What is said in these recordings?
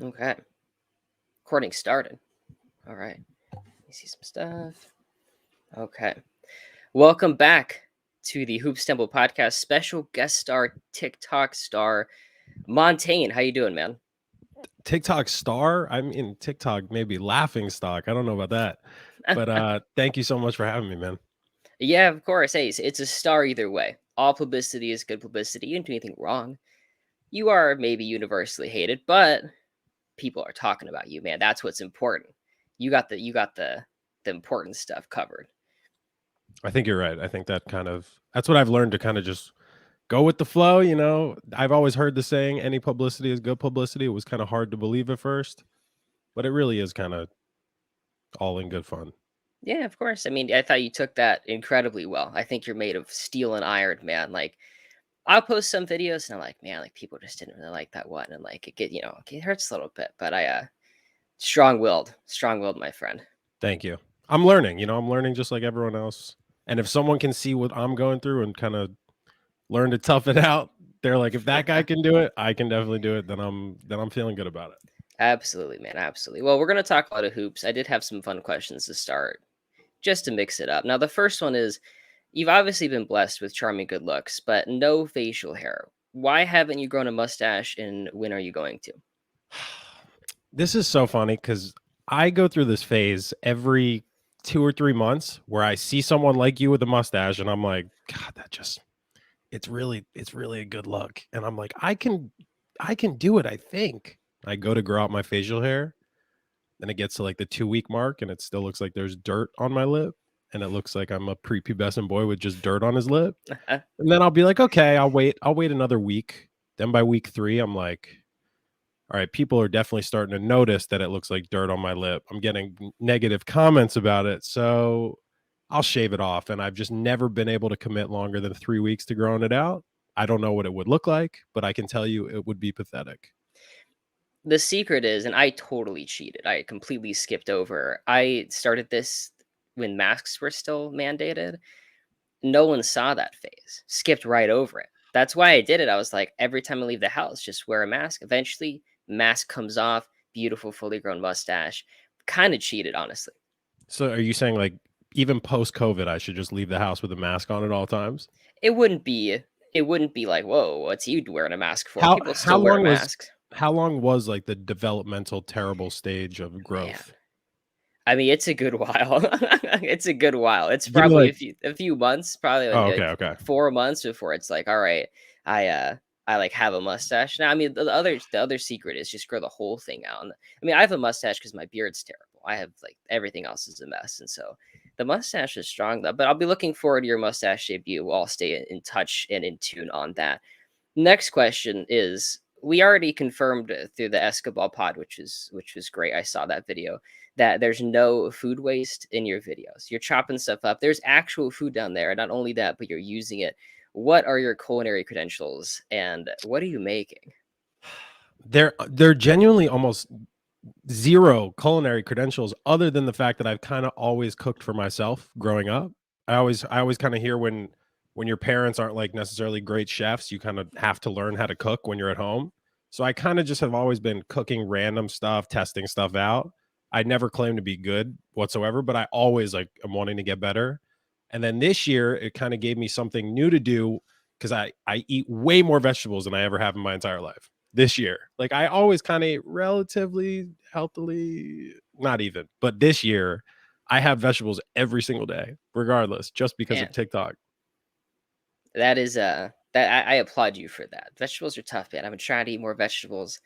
Okay. Recording started. All right. Let me see some stuff. Okay. Welcome back to the Hoops Temple podcast. Special guest star, TikTok star, Montaine. How you doing, man? TikTok star? I mean, TikTok maybe laughing stock. I don't know about that. But thank you so much for having me, man. Yeah, of course. Hey, it's a star either way. All publicity is good publicity. You didn't do anything wrong. You are maybe universally hated, but people are talking about you, man. That's what's important. You got the important stuff covered. I think you're right. I think that's what I've learned to kind of just go with the flow, you know. I've always heard the saying any publicity is good publicity. It was kind of hard to believe at first, but it really is kind of all in good fun. Yeah, of course. I mean, I thought you took that incredibly well. I think you're made of steel and iron, man. Like, I'll post some videos and I'm like, man, like people just didn't really like that one, and like it hurts a little bit, but I strong willed, my friend. Thank you. I'm learning, I'm learning just like everyone else. And if someone can see what I'm going through and kind of learn to tough it out, they're like, if that guy can do it, I can definitely do it. Then I'm feeling good about it. Absolutely, man, absolutely. Well, we're gonna talk a lot of hoops. I did have some fun questions to start, just to mix it up. Now, the first one is, you've obviously been blessed with charming good looks, but no facial hair. Why haven't you grown a mustache, and when are you going to? This is so funny because I go through this phase every 2 or 3 months where I see someone like you with a mustache, and I'm like, God, it's really a good look. And I'm like, I can do it. I think I go to grow out my facial hair, then it gets to like the 2 week mark, and it still looks like there's dirt on my lip, and it looks like I'm a prepubescent boy with just dirt on his lip. And then I'll be like, okay, I'll wait another week. Then by week 3, I'm like, all right, people are definitely starting to notice that it looks like dirt on my lip. I'm getting negative comments about it. So I'll shave it off. And I've just never been able to commit longer than 3 weeks to growing it out. I don't know what it would look like, but I can tell you it would be pathetic. The secret is, and I totally cheated. I completely skipped over. I started this when masks were still mandated. No one saw that phase. Skipped right over it. That's why I did it. I was like, every time I leave the house, just wear a mask. Eventually, mask comes off. Beautiful, fully grown mustache. Kind of cheated, honestly. So are you saying like even post COVID, I should just leave the house with a mask on at all times? It wouldn't be. It wouldn't be like, whoa, what's he wearing a mask for? How People how still wear long was masks, how long was like the developmental terrible stage of man. growth? I mean, it's a good while. It's a good while. It's Give me probably like, a few months, probably oh, okay, like okay. 4 months before it's like, all right, I like have a mustache now. I mean, the other secret is just grow the whole thing out. And, I mean, I have a mustache because my beard's terrible. I have like everything else is a mess, and so the mustache is strong though. But I'll be looking forward to your mustache debut. We'll all stay in touch and in tune on that. Next question is, we already confirmed through the Escabal pod, which was great. I saw that video, that there's no food waste in your videos. You're chopping stuff up. There's actual food down there. And not only that, but you're using it. What are your culinary credentials, and what are you making? They're genuinely almost zero culinary credentials other than the fact that I've kind of always cooked for myself growing up. I always kind of hear when your parents aren't like necessarily great chefs, you kind of have to learn how to cook when you're at home. So I kind of just have always been cooking random stuff, testing stuff out. I never claimed to be good whatsoever, but I always like am wanting to get better. And then this year it kind of gave me something new to do because I eat way more vegetables than I ever have in my entire life this year. Like I always kind of relatively healthily, not even, but this year I have vegetables every single day, regardless, just because of Man, TikTok. that is that I applaud you for that. Vegetables are tough, man. I've been trying to eat more vegetables.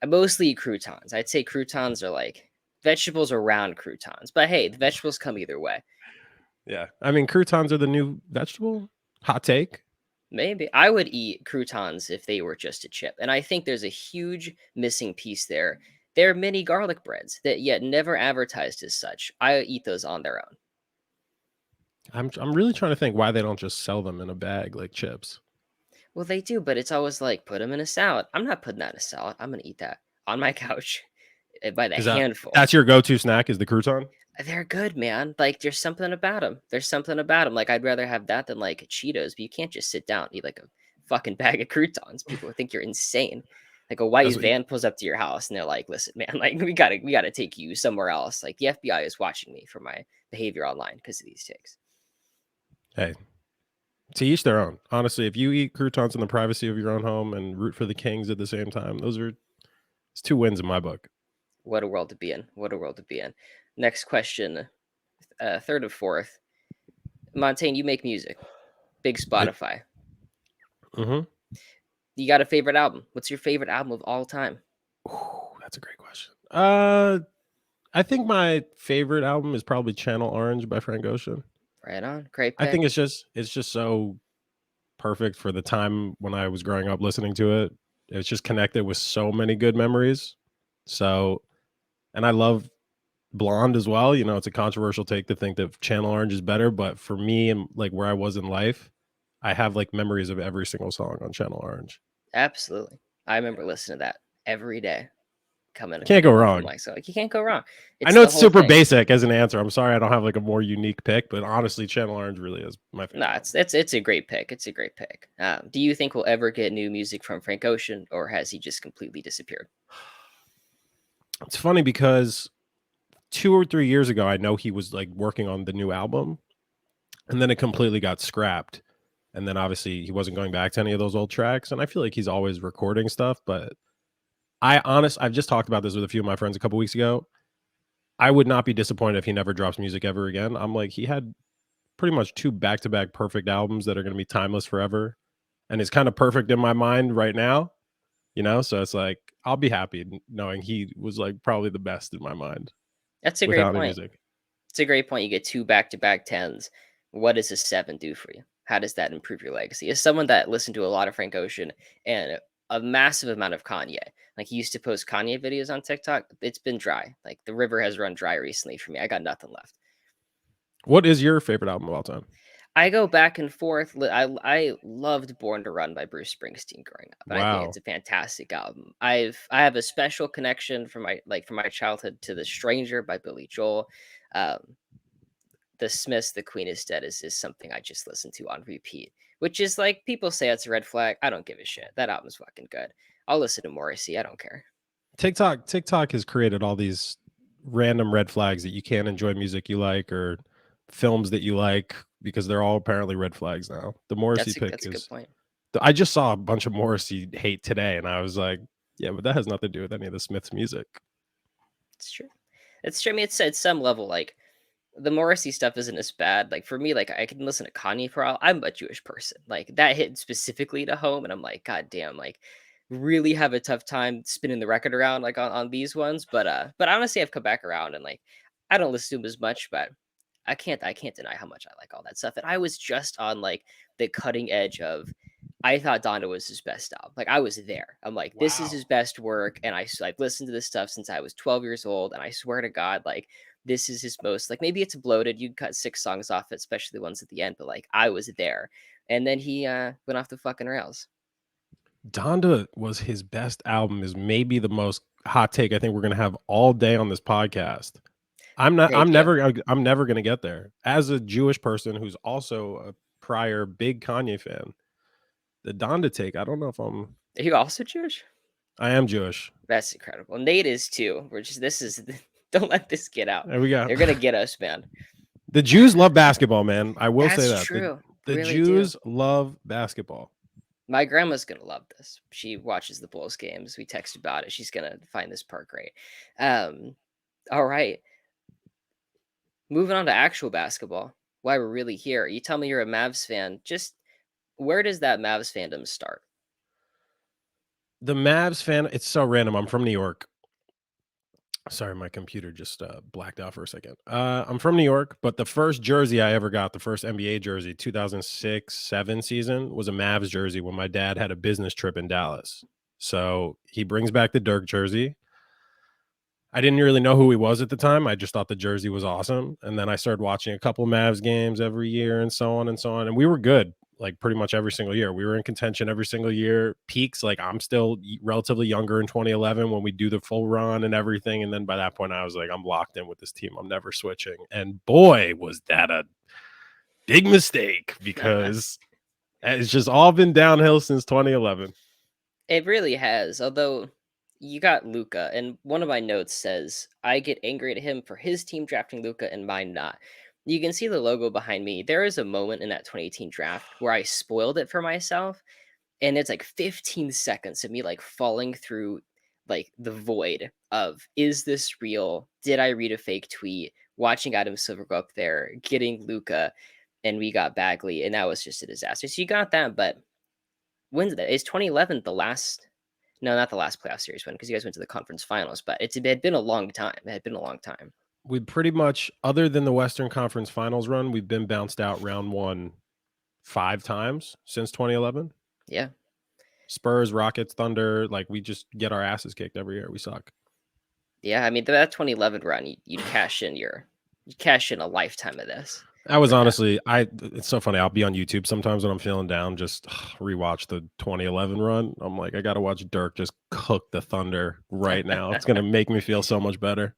I mostly eat croutons. I'd say croutons are like vegetables around croutons. But hey, the vegetables come either way. Yeah. I mean, croutons are the new vegetable. Hot take. Maybe I would eat croutons if they were just a chip. And I think there's a huge missing piece there. They're mini garlic breads that yet never advertised as such. I eat those on their own. I'm really trying to think why they don't just sell them in a bag like chips. Well, they do, but it's always like put them in a salad. I'm not putting that in a salad. I'm gonna eat that on my couch by the Is that handful. that's your go-to snack is the crouton? They're good, man. Like there's something about them. There's something about them. Like I'd rather have that than like Cheetos. But you can't just sit down and eat like a fucking bag of croutons. People would think you're insane. Like a That's white what you, van pulls up to your house and they're like, "Listen, man, like we gotta take you somewhere else. Like the FBI is watching me for my behavior online because of these takes." hey, to each their own. Honestly, if you eat croutons in the privacy of your own home and root for the Kings at the same time, it's 2 wins in my book. What a world to be in. What a world to be in. Next question, third of fourth. Montagne, you make music. Big I Spotify. Mhm. You got a favorite album? What's your favorite album of all time? Ooh, that's a great question. I think my favorite album is probably Channel Orange by Frank Ocean. Right on. Great I think pick. it's just so perfect for the time when I was growing up listening to it. It's just connected with so many good memories. So, and I love Blonde as well. You know, it's a controversial take to think that Channel Orange is better, but for me and like where I was in life, I have like memories of every single song on Channel Orange. Absolutely. I remember Yeah. listening to that every day. You Coming can't go coming home from wrong. like so like you can't go wrong. I It's know the it's whole super thing. basic as an answer. I'm sorry I don't have like a more unique pick, but honestly, Channel Orange really is my No, favorite album. it's a great pick. It's a great pick. Do you think we'll ever get new music from Frank Ocean, or has he just completely disappeared? It's funny because 2 or 3 years ago, I know he was like working on the new album, and then it completely got scrapped. And then obviously he wasn't going back to any of those old tracks. And I feel like he's always recording stuff, but I've just talked about this with a few of my friends a couple weeks ago. I would not be disappointed if he never drops music ever again. I'm like, he had pretty much 2 back-to-back perfect albums that are gonna be timeless forever, and it's kinda perfect in my mind right now, you know? So it's like, I'll be happy knowing he was, like, probably the best in my mind That's a great without any point. music. It's a great point. You get two back-to-back tens. What does a seven do for you? How does that improve your legacy? As someone that listened to a lot of Frank Ocean and a massive amount of Kanye, like he used to post Kanye videos on TikTok, it's been dry. Like the river has run dry recently for me. I got nothing left. What is your favorite album of all time? I go back and forth. I loved Born to Run by Bruce Springsteen growing up, and I think it's Wow. a fantastic album. I have a special connection from my childhood to The Stranger by Billy Joel. Um, the Smiths, The Queen is Dead is something I just listen to on repeat, which is like people say it's a red flag. I don't give a shit. That album's fucking good. I'll listen to Morrissey. I don't care. TikTok has created all these random red flags that you can't enjoy music you like or films that you like because they're all apparently red flags now. The Morrissey pick That's a good is point. I just saw a bunch of Morrissey hate today, and I was like, yeah, but that has nothing to do with any of the Smiths music. It's true. It's true. I mean, it's at some level like the Morrissey stuff isn't as bad. Like for me, like I can listen to Kanye for all. I'm a Jewish person. Like that hit specifically to home, and I'm like, God damn, like really have a tough time spinning the record around like on these ones. But honestly, I've come back around and like I don't listen to him as much, but I can't deny how much I like all that stuff. And I was just on like the cutting edge of I thought Donda was his best album. Like I was there. I'm like, this is his Wow. best work. And I've listened to this stuff since I was 12 years old. And I swear to God, like this is his most like maybe it's bloated. You cut 6 songs off it, especially the ones at the end, but like I was there. And then he went off the fucking rails. Donda was his best album is maybe the most hot take I think we're gonna have all day on this podcast. Thank you. I'm never gonna get there. As a Jewish person who's also a prior big Kanye fan, the Donda take, I don't know if Are you also Jewish? I am Jewish. That's incredible. Nate is too. We're just this is don't let this get out. There we go. They're gonna get us, man. The Jews love basketball, man. I will say That's that. true. The Really do. Jews love basketball. My grandma's gonna love this. She watches the Bulls games. We text about it. She's gonna find this part great. Um, all right. Moving on to actual basketball. Why we're really here. You tell me you're a Mavs fan. Just where does that Mavs fandom start? The Mavs fan, it's so random. I'm from New York. Sorry, my computer just blacked out for a second. I'm from New York, but the first jersey I ever got, the first NBA jersey, 2006-7 season, was a Mavs jersey when my dad had a business trip in Dallas. So he brings back the Dirk jersey. I didn't really know who he was at the time. I just thought the jersey was awesome. And then I started watching a couple Mavs games every year and so on and so on. And we were good like pretty much every single year. We were in contention every single year. Peaks, like I'm still relatively younger in 2011 when we do the full run and everything. And then by that point, I was like, I'm locked in with this team. I'm never switching. And boy, was that a big mistake because it's just all been downhill since 2011. It really has. Although you got Luca, and one of my notes says I get angry at him for his team drafting Luca and mine not. You can see the logo behind me. There is a moment in that 2018 draft where I spoiled it for myself, and it's like 15 seconds of me like falling through like the void of is this real? Did I read a fake tweet? Watching Adam Silver go up there, getting Luca, and we got Bagley, and that was just a disaster. So you got that, but when's that? Is 2011 the last? No, not the last playoff series win because you guys went to the conference finals, but it had been a long time. It had been a long time. We pretty much, other than the Western Conference Finals run, we've been bounced out round one 5 times since 2011. Yeah. Spurs, Rockets, Thunder, like we just get our asses kicked every year. We suck. Yeah, I mean that 2011 run, you'd cash in a lifetime of this. I was For that. honestly, it's so funny. I'll be on YouTube sometimes when I'm feeling down, just rewatch the 2011 run. I'm like, I got to watch Dirk just cook the Thunder right now. It's going to make me feel so much better.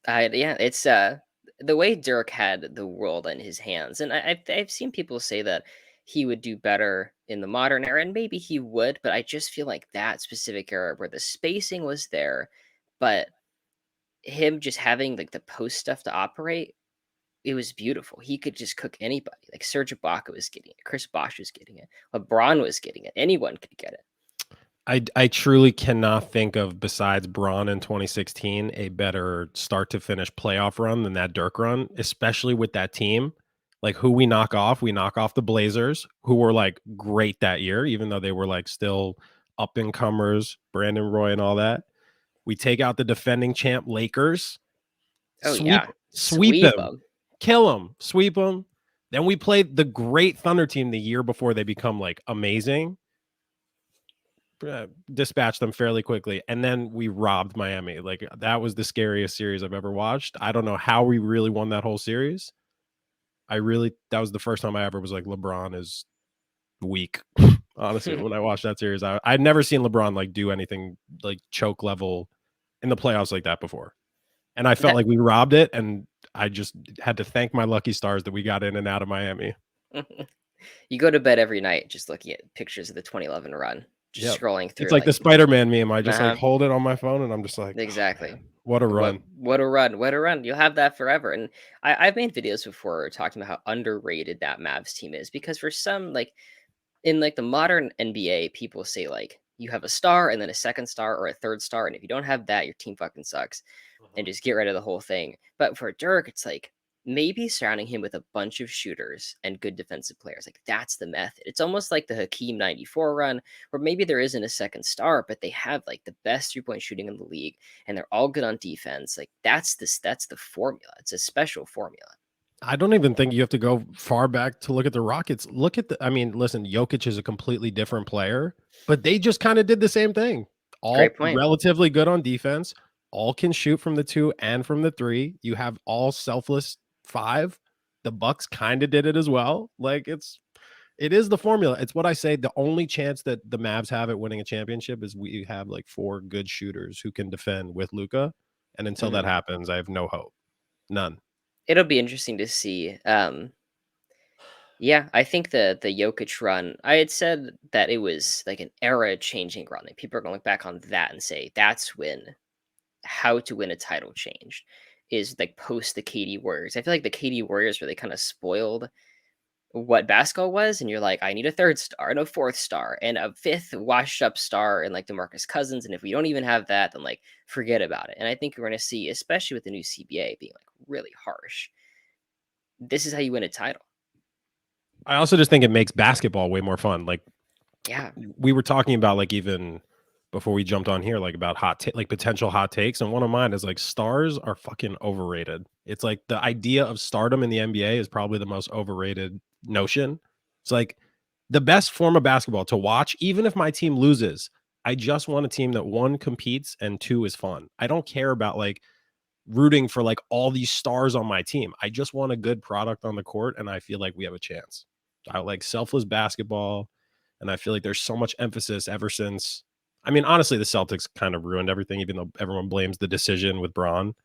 Yeah, it's the way Dirk had the world in his hands, and I've seen people say that he would do better in the modern era, and maybe he would, but I just feel like that specific era where the spacing was there, but him just having like the post stuff to operate, it was beautiful. He could just cook anybody. Like Serge Ibaka was getting it, Chris Bosh was getting it, LeBron was getting it. Anyone could get it. I truly cannot think of, besides Braun in 2016, a better start to finish playoff run than that Dirk run, especially with that team. Like who we knock off the Blazers, who were like great that year, even though they were like still up and comers, Brandon Roy and all that. We take out the defending champ Lakers, Oh sweep yeah, sweep sweep them, them. kill them, sweep them. Then we played the great Thunder team the year before they become like amazing. Dispatch them fairly quickly, and then we robbed Miami. Like that was the scariest series I've ever watched. I don't know how we really won that whole series. That was the first time I ever was like, LeBron is weak. Honestly, when I watched that series, I'd never seen LeBron like do anything like choke level in the playoffs like that before, and I felt That like we robbed it, and I just had to thank my lucky stars that we got in and out of Miami. you go to bed every night just looking at pictures of the 2011 run, just Yep. scrolling It's through like the like, Spider-Man meme. I just like uh-huh, hold it on my phone and I'm just like, oh exactly. man, what a What run. what a run! What a run! You'll have that forever. And I've made videos before talking about how underrated that Mavs team is because for some like in like the modern NBA, people say like you have a star and then a second star or a third star, and if you don't have that, your team fucking sucks, and just get rid of the whole thing. But for Dirk, it's like maybe surrounding him with a bunch of shooters and good defensive players. Like that's the method. It's almost like the Hakeem 94 run, where maybe there isn't a second star, but they have like the best 3-point shooting in the league and they're all good on defense. Like that's the formula. It's a special formula. I don't even think you have to go far back to look at the Rockets. I mean, listen, Jokic is a completely different player, but they just kind of did the same thing. Great All point. relatively good on defense, all can shoot from the 2 and from the 3. You have all selfless 5. The Bucks kind of did it as well. Like it is the formula. It's what I say. The only chance that the Mavs have at winning a championship is we have like 4 good shooters who can defend with Luka. And until that Mhm. happens, I have no hope. None. It'll be interesting to see. Yeah, I think the Jokic run, I had said that it was like an era changing run. Like people are gonna look back on that and say that's when how to win a title changed. Is like post the KD Warriors. I feel like the KD Warriors really kind of spoiled what basketball was, and you're like, I need a third star and a fourth star and a fifth washed up star and like DeMarcus Cousins. And if we don't even have that, then like forget about it. And I think we're gonna see, especially with the new CBA being like really harsh, this is how you win a title. I also just think it makes basketball way more fun. Like Yeah. we were talking about, like even before we jumped on here, like about like potential hot takes, and one of mine is like stars are fucking overrated. It's like the idea of stardom in the NBA is probably the most overrated notion. It's like the best form of basketball to watch, even if my team loses. I just want a team that 1 competes and 2 is fun. I don't care about like rooting for like all these stars on my team. I just want a good product on the court, and I feel like we have a chance. I like selfless basketball, and I feel like there's so much emphasis ever since. I mean, honestly, the Celtics kind of ruined everything, even though everyone blames the decision with Braun.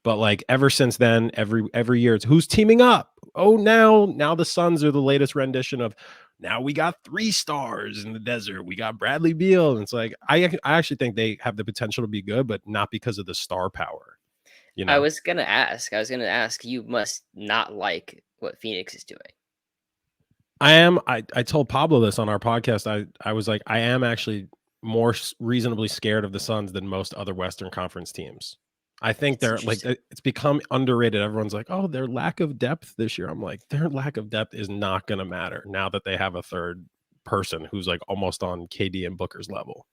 But like ever since then, every year it's who's teaming up. Oh, now the Suns are the latest rendition of Now we got 3 stars in the desert. We got Bradley Beal. And it's like, I actually think they have the potential to be good, but not because of the star power, you know? I was gonna ask, you must not like what Phoenix is doing. I told Pablo this on our podcast. I was like, I am actually more reasonably scared of the Suns than most other Western Conference teams. I think It's they're like, interesting. it's become underrated. Everyone's like, oh, their lack of depth this year. I'm like, their lack of depth is not going to matter now that they have a third person who's like almost on KD and Booker's level.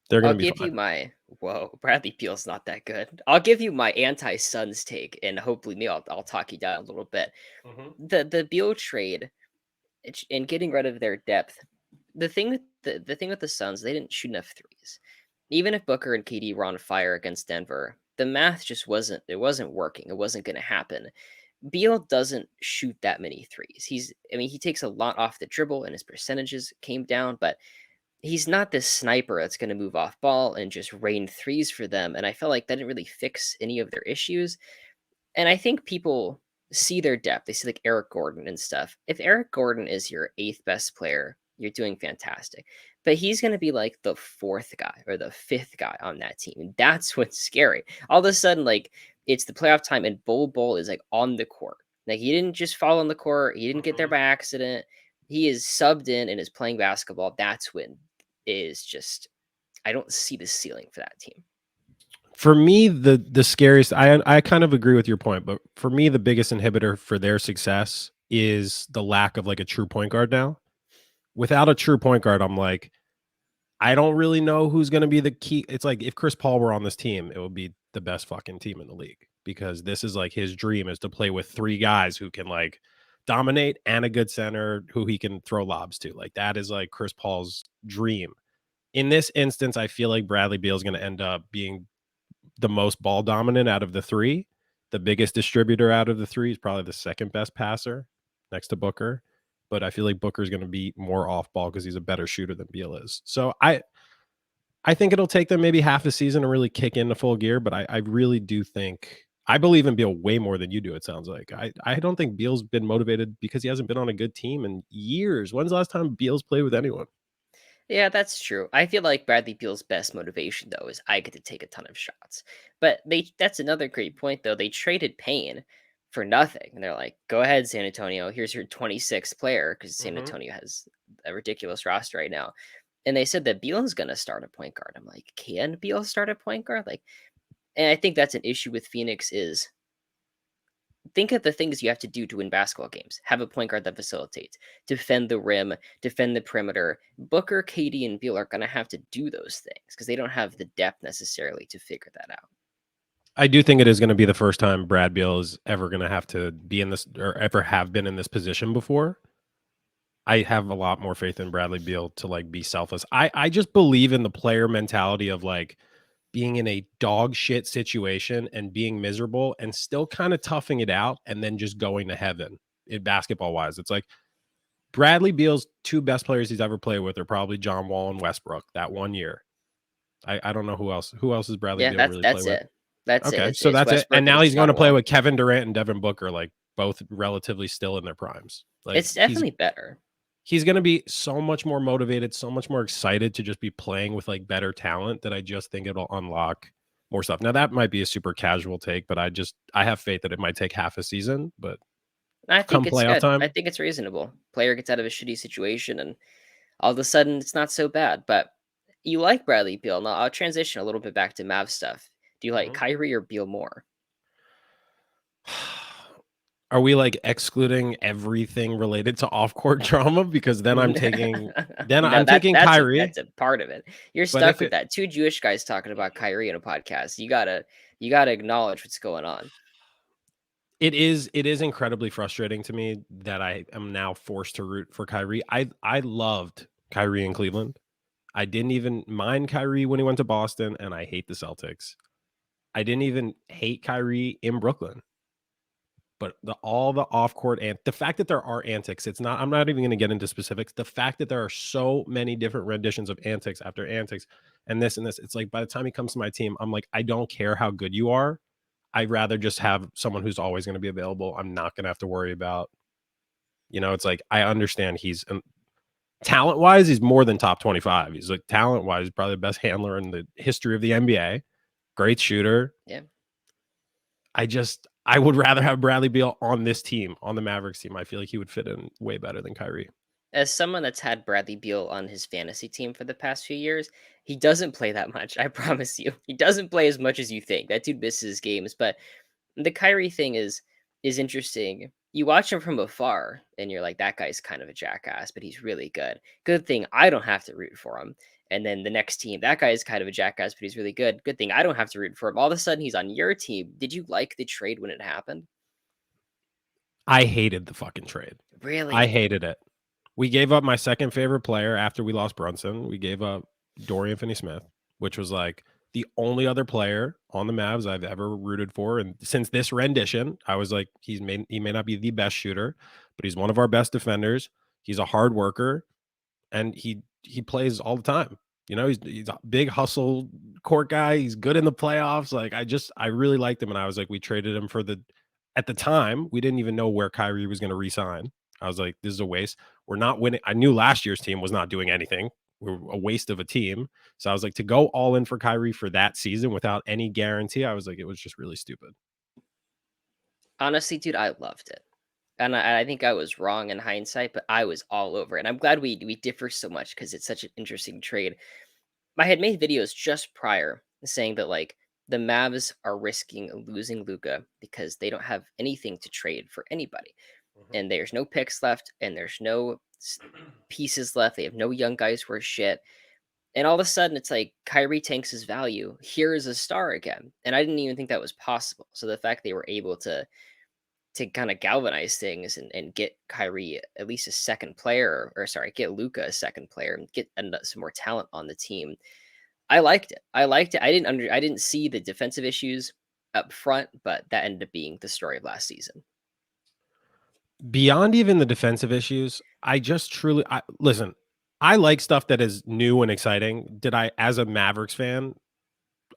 They're going I'll to be give fine. you my whoa, Bradley Beal's not that good. I'll give you my anti-Suns take, and hopefully, me, I'll talk you down a little bit. Mhm. The Beal trade and getting rid of their depth. The thing with the Suns, they didn't shoot enough threes. Even if Booker and KD were on fire against Denver, the math just wasn't working. It wasn't going to happen. Beal doesn't shoot that many threes. I mean, he takes a lot off the dribble, and his percentages came down, but he's not this sniper that's going to move off ball and just rain threes for them. And I felt like that didn't really fix any of their issues. And I think people see their depth. They see like Eric Gordon and stuff. If Eric Gordon is your eighth best player, you're doing fantastic. But he's going to be like the fourth guy or the fifth guy on that team. And that's what's scary. All of a sudden, like it's the playoff time and Bull is like on the court. Like he didn't just fall on the court. He didn't get there Mhm. by accident. He is subbed in and is playing basketball. That's when is just I don't see the ceiling for that team. For me, the scariest, I kind of agree with your point, but for me, the biggest inhibitor for their success is the lack of like a true point guard now. Without a true point guard, I'm like, I don't really know who's going to be the key. It's like if Chris Paul were on this team, it would be the best fucking team in the league because this is like his dream is to play with 3 guys who can like dominate and a good center who he can throw lobs to. Like that is like Chris Paul's dream. In this instance, I feel like Bradley Beal is going to end up being the most ball dominant out of the 3. The biggest distributor out of the 3 is probably the second best passer next to Booker. But I feel like Booker's going to be more off ball because he's a better shooter than Beal is. So I think it'll take them maybe half a season to really kick into full gear. But I really do think I believe in Beal way more than you do. It sounds like I don't think Beal's been motivated because he hasn't been on a good team in years. When's the last time Beal's played with anyone? Yeah, that's true. I feel like Bradley Beal's best motivation though is I get to take a ton of shots. But that's another great point though. They traded Payne for nothing. And they're like, "Go ahead, San Antonio. Here's your 26th player because San Mm-hmm. Antonio has a ridiculous roster right now." And they said that Beal's going to start a point guard. I'm like, "Can Beal start a point guard?" Like, and I think that's an issue with Phoenix is think of the things you have to do to win basketball games. Have a point guard that facilitates, defend the rim, defend the perimeter. Booker, KD, and Beal are going to have to do those things because they don't have the depth necessarily to figure that out. I do think it is going to be the first time Brad Beal is ever going to have to be in this or ever have been in this position before. I have a lot more faith in Bradley Beal to like be selfless. I just believe in the player mentality of like being in a dog shit situation and being miserable and still kind of toughing it out and then just going to heaven in basketball wise. It's like Bradley Beal's 2 best players he's ever played with are probably John Wall and Westbrook that one year. I don't know who else. Who else has Bradley Yeah, Beal really play that's with? it. That's it. Okay, so It's that's it. And Westbrook and now it's he's going to John play Wall. with Kevin Durant and Devin Booker, like both relatively still in their primes. Like It's definitely better. he's going to be so much more motivated, so much more excited to just be playing with like better talent that I just think it'll unlock more stuff. Now that might be a super casual take, but I have faith that it might take half a season, but I think come it's playoff good. I time, think it's reasonable. Player gets out of a shitty situation and all of a sudden it's not so bad. But you like Bradley Beal. Now I'll transition a little bit back to Mav stuff. Do you like Mhm. Kyrie or Beal more? Are we like excluding everything related to off-court drama? Because then No, I'm taking that's Kyrie. a part of it. You're But stuck if with it that. 2 Jewish guys talking about Kyrie in a podcast. You gotta acknowledge what's going on. it is incredibly frustrating to me that I am now forced to root for Kyrie. I loved Kyrie in Cleveland. I didn't even mind Kyrie when he went to Boston, and I hate the Celtics. I didn't even hate Kyrie in Brooklyn. But all the off court and the fact that there are antics, it's not. I'm not even going to get into specifics. The fact that there are so many different renditions of antics after antics, and this and this, it's like by the time he comes to my team, I'm like, I don't care how good you are. I'd rather just have someone who's always going to be available. I'm not going to have to worry about. It's like I understand Talent wise, he's more than top 25. He's like talent wise, probably the best handler in the history of the NBA. Great shooter. Yeah. I would rather have Bradley Beal on this team, on the Mavericks team. I feel like he would fit in way better than Kyrie. As someone that's had Bradley Beal on his fantasy team for the past few years, he doesn't play that much. I promise you, he doesn't play as much as you think. That dude misses games, but the Kyrie thing is interesting. You watch him from afar and you're like, that guy's kind of a jackass, but he's really good. Good thing I don't have to root for him. And then the next team, that guy is kind of a jackass, but he's really good. Good thing I don't have to root for him. All of a sudden, he's on your team. Did you like the trade when it happened? I hated the fucking trade. I Really? hated it. We gave up my second favorite player after we lost Brunson. We gave up Dorian Finney-Smith, which was like the only other player on the Mavs I've ever rooted for. And since this rendition, I was like, he may not be the best shooter, but he's one of our best defenders. He's a hard worker, and he plays all the time. You know, he's a big hustle court guy. He's good in the playoffs. Like I really liked him, and I was like, we traded him for the. At the time, we didn't even know where Kyrie was going to resign. I was like, this is a waste. We're not winning. I knew last year's team was not doing anything. We're a waste of a team. So I was like, to go all in for Kyrie for that season without any guarantee, I was like, it was just really stupid. Honestly, dude, I loved it. And I think I was wrong in hindsight, but I was all over it. And I'm glad we differ so much because it's such an interesting trade. I had made videos just prior saying that like the Mavs are risking losing Luca because they don't have anything to trade for anybody, Mhm. and there's no picks left, and there's no pieces left. They have no young guys worth shit. And all of a sudden, it's like Kyrie tanks his value. Here is a star again, and I didn't even think that was possible. So the fact they were able to kind of galvanize things and get Kyrie at least a second player, or sorry, get Luca a second player and get some more talent on the team. I liked it. I liked it. I didn't see the defensive issues up front, but that ended up being the story of last season. Beyond even the defensive issues, listen. I like stuff that is new and exciting. Did I, as a Mavericks fan,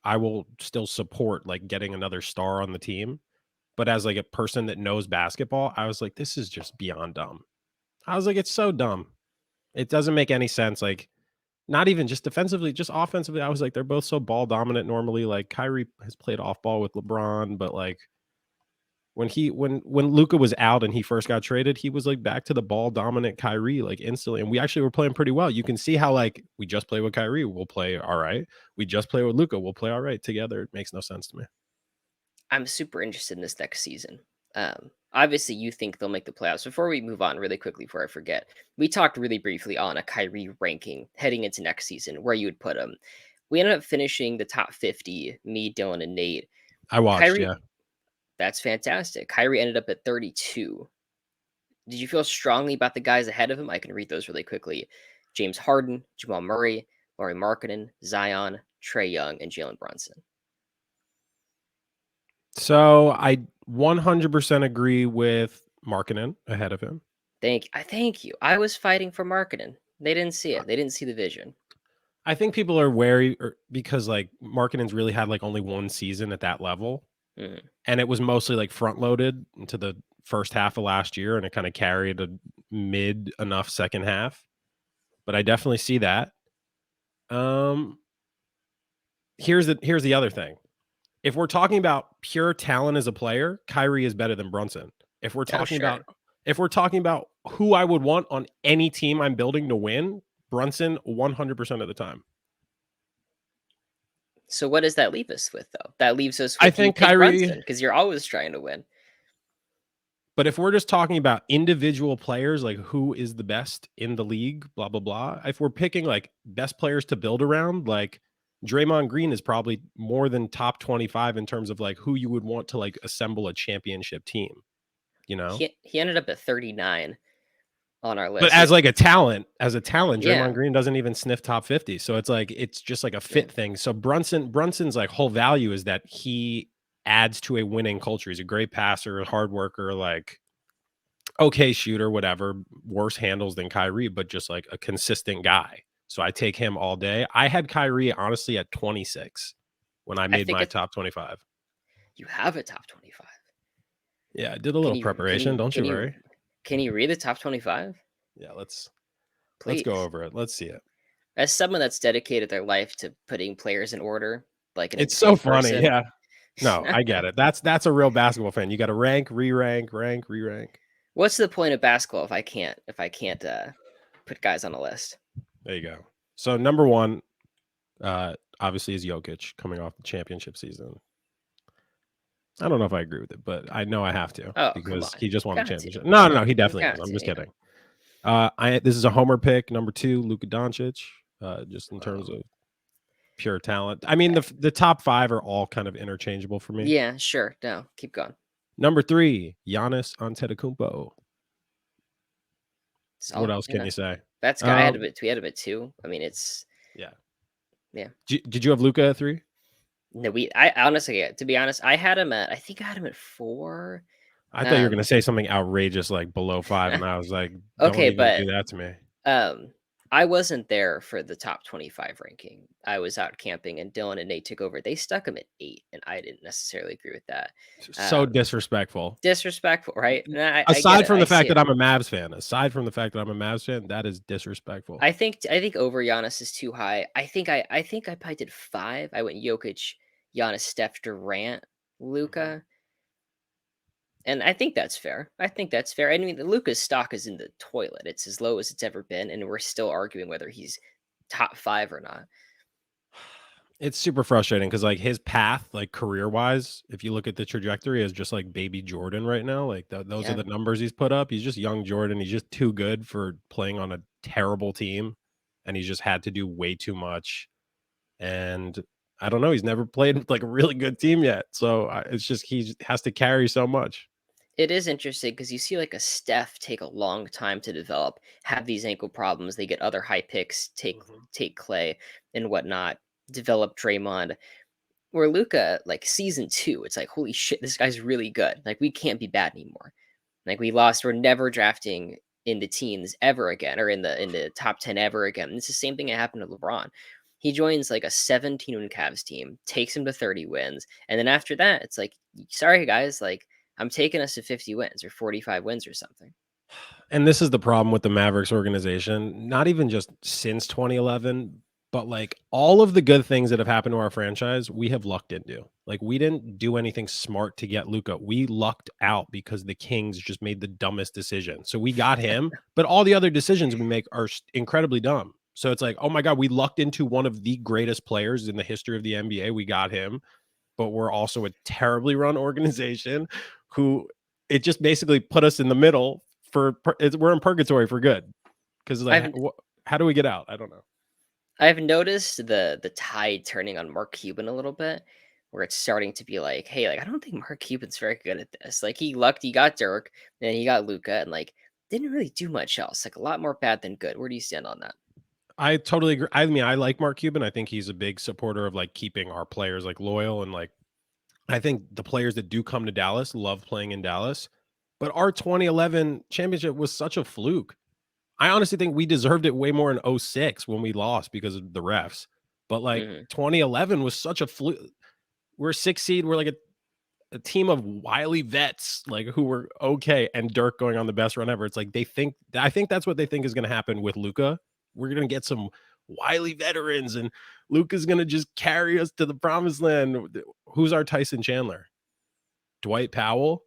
I will still support like getting another star on the team. But as like a person that knows basketball, I was like, this is just beyond dumb. I was like, it's so dumb. It doesn't make any sense. Like, not even just defensively, just offensively. I was like, they're both so ball dominant normally. Like Kyrie has played off ball with LeBron, but like when Luca was out and he first got traded, he was like back to the ball dominant Kyrie like instantly. And we actually were playing pretty well. You can see how like we just play with Kyrie, we'll play all right. We just play with Luca, we'll play all right together. It makes no sense to me. I'm super interested in this next season. Obviously, you think they'll make the playoffs. Before we move on, really quickly, before I forget, we talked really briefly on a Kyrie ranking heading into next season, where you would put him. We ended up finishing the top 50, me, Dylan, and Nate. I watched, Kyrie, yeah. that's fantastic. Kyrie ended up at 32. Did you feel strongly about the guys ahead of him? I can read those really quickly. James Harden, Jamal Murray, Laurie Markkinen, Zion, Trey Young, and Jalen Brunson. So I 100% agree with Markkinen ahead of him. Thank you. I was fighting for Markkinen. They didn't see it. They didn't see the vision. I think people are wary because like Markkinen's really had like only one season at that level, Mhm. and it was mostly like front loaded into the first half of last year, and it kind of carried a mid enough second half. But I definitely see that. Um, here's the other thing. If we're talking about pure talent as a player, Kyrie is better than Brunson. If we're Oh, talking sure. about if we're talking about who I would want on any team I'm building to win, Brunson 100% of the time. So what does that leave us with, though? That leaves us I with you think pick Kyrie, Brunson because you're always trying to win. but if we're just talking about individual players, like who is the best in the league, blah blah blah. If we're picking like best players to build around, like Draymond Green is probably more than top 25 in terms of like who you would want to like assemble a championship team, you know? He ended up at 39 on our But list. Like, as a talent, Draymond yeah, Green doesn't even sniff top 50. So it's like it's just like a yeah. fit thing. So Brunson's like whole value is that he adds to a winning culture. He's a great passer, hard worker, like okay shooter, whatever, worse handles than Kyrie, but just like a consistent guy. So I take him all day. I had Kyrie honestly at 26 when I I made think my it's top 25. you have a top 25. Yeah, I did a Can little you can preparation. you Don't can you you worry. can you read the top 25? Yeah, let's. Let's go Please. over it. Let's see it. As someone that's dedicated their life to putting players in order, like an It's so insane funny. person. Yeah. No, I get it. That's a real basketball fan. You got to rank, re-rank, rank, re-rank. What's the point of basketball if I can't put guys on a list? There you go. So number one, obviously is Jokic coming off the championship season. I don't know if I agree with it, but I know I have to Oh, come because on. he just won the Got to. championship. No, he You definitely is. got I'm to, just yeah. kidding. This is a homer pick. Number two, Luka Doncic. Just in terms Um, of pure talent. I mean, the top five are all kind of interchangeable for me. yeah, sure. No, keep going. Number three, Giannis Antetokounmpo. What Solid. else can Yeah. you say? That's guy. I had a bit. We had a bit too. I mean, it's Yeah. yeah. Did you have Luka at three? No, I honestly, yeah, to be honest, I had him at. I think I had him at 4. I thought you were Um, gonna say something outrageous like below five, and I was like, don't okay, even do but that to me. um, I wasn't there for the top 25 ranking. I was out camping, and Dylan and Nate took over. They stuck him at 8, and I didn't necessarily agree with that. So Um, disrespectful. disrespectful, right? And I get Aside it. from I the fact see that it. I'm a Mavs fan, that is disrespectful. I think over Giannis is too high. I think I probably did 5. I went Jokic, Giannis, Steph, Durant, Mhm. Luca, and I think that's fair. I think that's fair. I mean, Luca's stock is in the toilet. It's as low as it's ever been, and we're still arguing whether he's top 5 or not. It's super frustrating because like his path, like career wise, if you look at the trajectory, is just like baby Jordan right now. Like those are Yeah, the numbers he's put up. He's just young Jordan. He's just too good for playing on a terrible team, and he's just had to do way too much. And I don't know. He's never played with like a really good team yet, so it's just he has to carry so much. it is interesting because you see like a Steph take a long time to develop, have these ankle problems. They get other high picks, Mhm. take Clay and whatnot, develop Draymond. Where Luca, like season 2, it's like, holy shit, this guy's really good. Like we can't be bad anymore. Like we lost, we're never drafting in the teens ever again, or in the top 10 ever again. And it's the same thing that happened to LeBron. He joins like a 17-win Cavs team, takes him to 30 wins, and then after that, it's like, sorry guys, like I'm taking us to 50 wins or 45 wins or something. And this is the problem with the Mavericks organization, not even just since 2011, but like all of the good things that have happened to our franchise, we have lucked into. Like we didn't do anything smart to get Luca. We lucked out because the Kings just made the dumbest decision. So we got him, but all the other decisions we make are incredibly dumb. So it's like, oh my God, we lucked into one of the greatest players in the history of the NBA. We got him, but we're also a terribly run organization who it just basically put us in the middle we're in purgatory for good because like I've how do we get out? I don't know. I've noticed the tide turning on Mark Cuban a little bit, where it's starting to be like, hey, like I don't think Mark Cuban's very good at this. Like he got Dirk, and he got Luca, and like didn't really do much else. Like a lot more bad than good. Where do you stand on that? I totally agree. I mean, I like Mark Cuban. I think he's a big supporter of like keeping our players like loyal and like I think the players that do come to Dallas love playing in Dallas. But our 2011 championship was such a fluke. I honestly think we deserved it way more in '06 when we lost because of the refs. But like Hmm. 2011 was such a fluke. We're a 6 seed. We're like a team of wily vets, like who were okay, and Dirk going on the best run ever. It's like they think I think that's what they think is going to happen with Luca. We're going to get some wily veterans, and Luca's going to just carry us to the promised land. Who's our Tyson Chandler? Dwight Powell?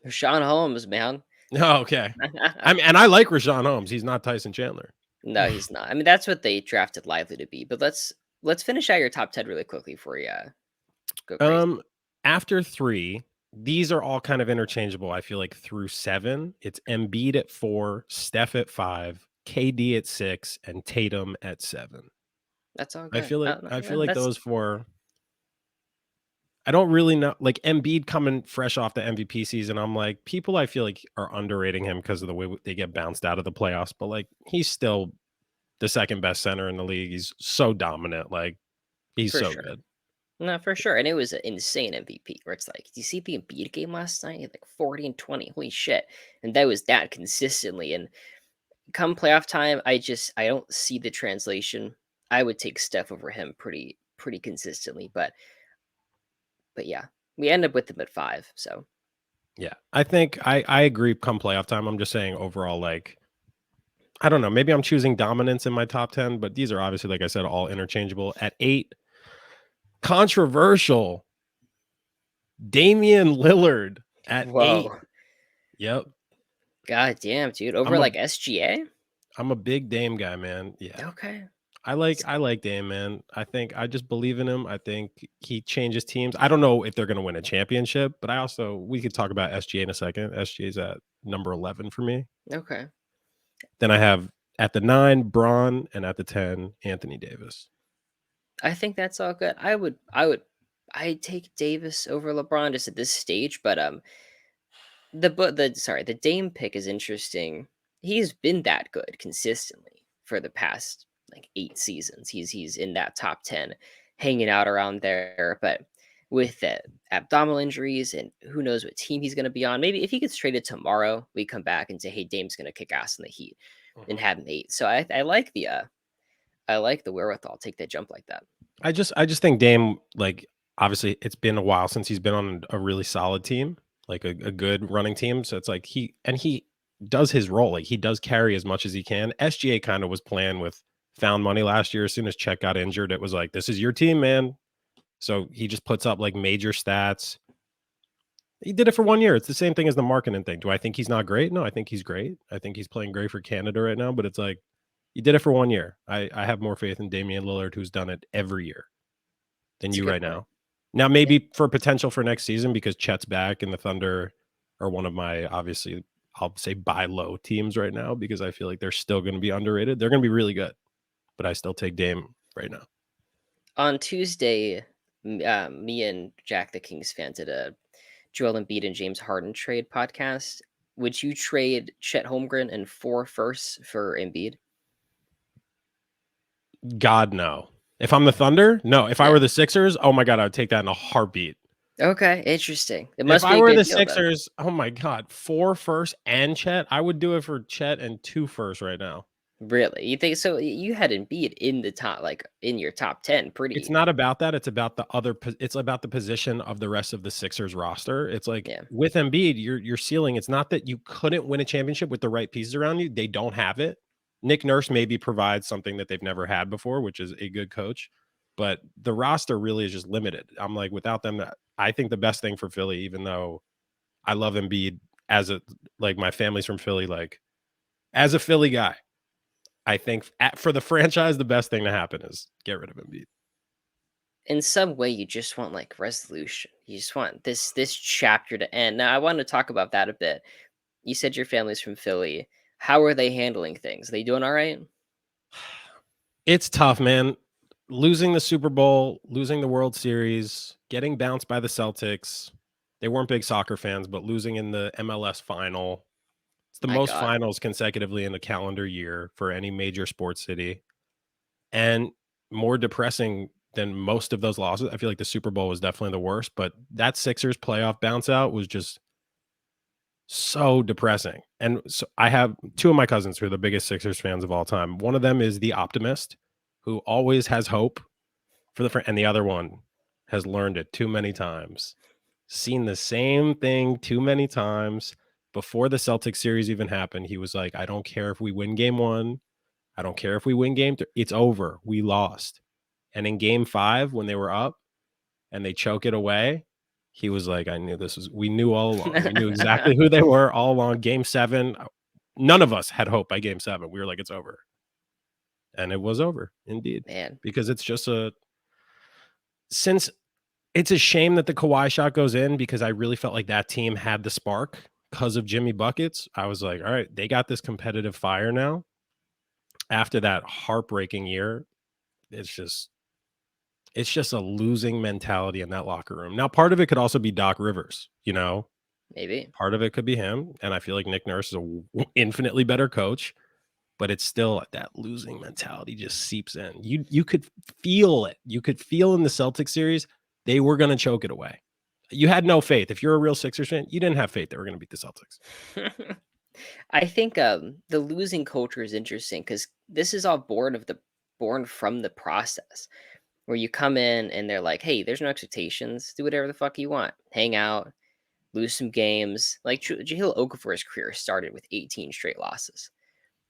Sean Holmes, man. Oh, okay. I mean, and I like Rashawn Holmes. He's not Tyson Chandler. No, he's not. I mean, that's what they drafted Lively to be. But let's finish out your top 10 really quickly before you go crazy. Um, After three, these are all kind of interchangeable. I feel like through seven, it's Embiid at 4, Steph at 5, KD at 6, and Tatum at 7. That's all I good. feel like No, I feel yeah, like that's those 4. I don't really know like Embiid coming fresh off the MVP season. I'm like people I feel like are underrating him because of the way they get bounced out of the playoffs. But like he's still the second best center in the league. He's so dominant. Like he's for so sure. good. No, for sure. And it was an insane MVP where it's like, do you see the Embiid game last night? He had like 40 and 20. Holy shit. And that was that consistently. And come playoff time, I don't see the translation. I would take Steph over him pretty consistently. But yeah. We end up with him at 5. So Yeah, I think I agree. Come playoff time, I'm just saying overall, like I don't know. Maybe I'm choosing dominance in my top 10, but these are obviously, like I said, all interchangeable. At 8, controversial Damian Lillard at 8. Whoa. Yep. God damn, dude. Over I'm a like SGA? I'm a big Dame guy, man. Yeah. Okay. I like Dame, man. I think I just believe in him. I think he changes teams. I don't know if they're gonna win a championship, but I also we could talk about SGA in a second. SGA's at number 11 for me. Okay. Then I have at the 9, Braun, and at the 10, Anthony Davis. I think that's all good. I'd take Davis over LeBron just at this stage, but the Dame pick is interesting. He's been that good consistently for the past like 8 seasons. He's in that top 10, hanging out around there. But with the abdominal injuries and who knows what team he's going to be on, maybe if he gets traded tomorrow, we come back and say, "Hey, Dame's going to kick ass in the Heat," and Mhm. have him 8. So I like the wherewithal, take that jump like that. I just think Dame, like, obviously it's been a while since he's been on a really solid team, like a good running team. So it's like he does his role. Like he does carry as much as he can. SGA kind of was playing with found money last year. As soon as Chet got injured, it was like, this is your team, man. So he just puts up like major stats. He did it for 1 year. It's the same thing as the marketing thing. Do I think he's not great? No, I think he's great. I think he's playing great for Canada right now, but it's like, you did it for 1 year. I have more faith in Damian Lillard, who's done it every year, than It's a you good right point. now. Now, Yeah. maybe for potential for next season because Chet's back and the Thunder are one of my, obviously, I'll say buy low teams right now because I feel like they're still going to be underrated. They're going to be really good, but I still take Dame right now. On Tuesday, me and Jack the Kings fan did a Joel Embiid and James Harden trade podcast. Would you trade Chet Holmgren and 4 firsts for Embiid? God, no. If I'm the Thunder, no. If I Yeah. were the Sixers, oh my God, I would take that in a heartbeat. Okay, interesting. It If must be I a were good the deal then. Sixers, oh my God, 4 firsts and Chet, I would do it for Chet and 2 firsts right now. Really? You think so? You had Embiid in the top, like in your top 10, It's pretty. not about that, it's about the other it's about the position of the rest of the Sixers roster. It's like Yeah. with Embiid, your ceiling, it's not that you couldn't win a championship with the right pieces around you, they don't have it. Nick Nurse maybe provides something that they've never had before, which is a good coach, but the roster really is just limited. I'm like, without them, I think the best thing for Philly, even though I love Embiid as a like my family's from Philly, like as a Philly guy, I think for the franchise, the best thing to happen is get rid of Embiid. In some way, you just want like resolution. You just want this chapter to end. Now, I want to talk about that a bit. You said your family's from Philly. How are they handling things? Are they doing all right? It's tough, man. Losing the Super Bowl, losing the World Series, getting bounced by the Celtics. They weren't big soccer fans, but losing in the MLS final. It's the My most God. finals consecutively in a calendar year for any major sports city. And more depressing than most of those losses. I feel like the Super Bowl was definitely the worst, but that Sixers playoff bounce out was just so depressing. And so I have 2 of my cousins who are the biggest Sixers fans of all time. One of them is the optimist who always has hope for and the other one has learned it too many times. Seen the same thing too many times. Before the Celtics series even happened, he was like, "I don't care if we win game 1. I don't care if we win game 3. It's over. We lost." And in game 5 when they were up and they choke it away, he was like, "I knew this was we knew all along. We knew exactly who they were all along." Game 7, none of us had hope by game 7. We were like, "It's over." And it was over indeed, Man, because it's just since it's a shame that the Kawhi shot goes in because I really felt like that team had the spark because of Jimmy buckets. I was like, all right, they got this competitive fire now. After that heartbreaking year, it's just it's just a losing mentality in that locker room. Now, part of it could also be Doc Rivers, maybe. part of it could be him. And I feel like Nick Nurse is a infinitely better coach, but it's still that losing mentality just seeps in. You could feel it. You could feel in the Celtics series they were going to choke it away. You had no faith. If you're a real Sixers fan, you didn't have faith they were going to beat the Celtics. I think the losing culture is interesting because this is all born from the process where you come in and they're like, "Hey, there's no expectations. Do whatever the fuck you want. Hang out, lose some games." Like Jahlil Okafor's career started with 18 straight losses.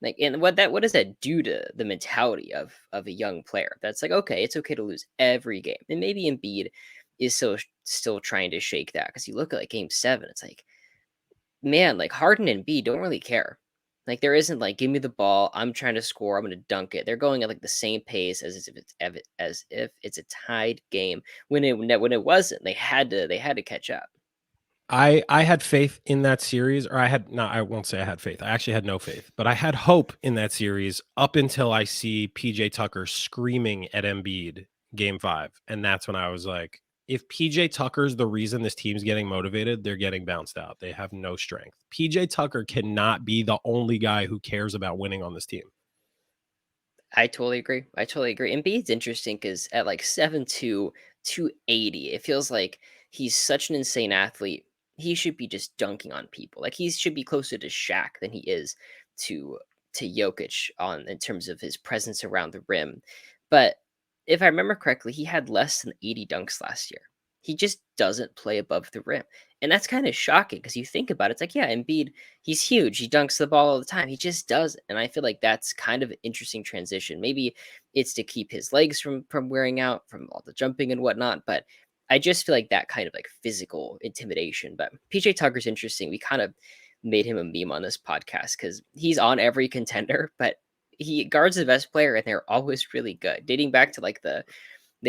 Like, and what does that do to the mentality of a young player? That's like, okay, it's okay to lose every game, and maybe Embiid is still trying to shake that because you look at like Game 7, it's like, man, like Harden and B don't really care. Like there isn't like, give me the ball, I'm trying to score, I'm gonna dunk it. They're going at like the same pace as if it's a tied game. When it wasn't, they had to catch up. I had faith in that series, or I had no, I won't say I had faith. I actually had no faith, but I had hope in that series up until I see PJ Tucker screaming at Embiid game 5. And that's when I was like, if PJ Tucker's the reason this team's getting motivated, they're getting bounced out. They have no strength. PJ Tucker cannot be the only guy who cares about winning on this team. I totally agree. I totally agree. Embiid's interesting because at like 7'2", 280, it feels like he's such an insane athlete. He should be just dunking on people. Like he should be closer to Shaq than he is to Jokic on in terms of his presence around the rim. But if I remember correctly, he had less than 80 dunks last year. He just doesn't play above the rim. And that's kind of shocking because you think about it, it's like, yeah, Embiid, he's huge. He dunks the ball all the time. He just does it. And I feel like that's kind of an interesting transition. Maybe it's to keep his legs from wearing out from all the jumping and whatnot, but I just feel like that kind of like physical intimidation. But PJ Tucker's interesting. We kind of made him a meme on this podcast because he's on every contender, but he guards the best player and they're always really good. Dating back to like the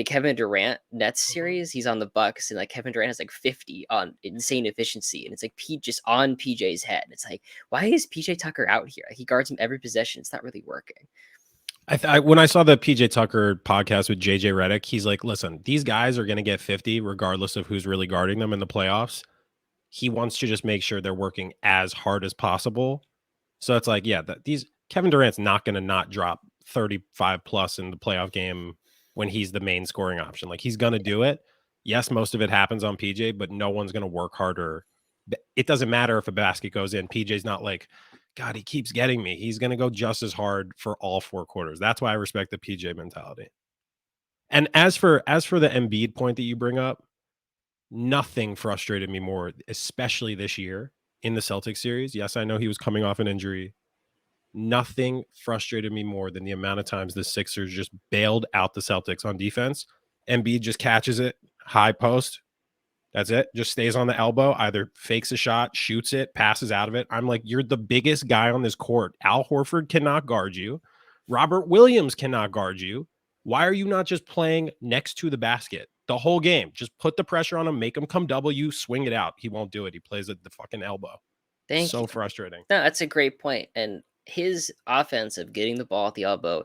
Kevin Durant Nets Mhm. series, he's on the Bucks, and like Kevin Durant has like 50 on insane efficiency, and it's like Pete just on PJ's head. And it's like, why is PJ Tucker out here? Like, he guards him every possession. It's not really working. When I saw the PJ Tucker podcast with JJ Redick, he's like, listen, these guys are going to get 50 regardless of who's really guarding them in the playoffs. He wants to just make sure they're working as hard as possible. So it's like, yeah, these Kevin Durant's not going to not drop 35 plus in the playoff game when he's the main scoring option. Like he's going to do it. Yes, most of it happens on PJ, but no one's going to work harder. It doesn't matter if a basket goes in. PJ's not like, God, he keeps getting me. He's going to go just as hard for all 4 quarters. That's why I respect the PJ mentality. And as for the Embiid point that you bring up, nothing frustrated me more, especially this year in the Celtics series. Yes, I know he was coming off an injury. Nothing frustrated me more than the amount of times the Sixers just bailed out the Celtics on defense. Embiid just catches it, high post. That's it. Just stays on the elbow, either fakes a shot, shoots it, passes out of it. I'm like, you're the biggest guy on this court. Al Horford cannot guard you. Robert Williams cannot guard you. Why are you not just playing next to the basket the whole game? Just put the pressure on him, make him come double you, swing it out. He won't do it. He plays at the fucking elbow. Thank you. So frustrating. No, that's a great point. And his offense of getting the ball at the elbow,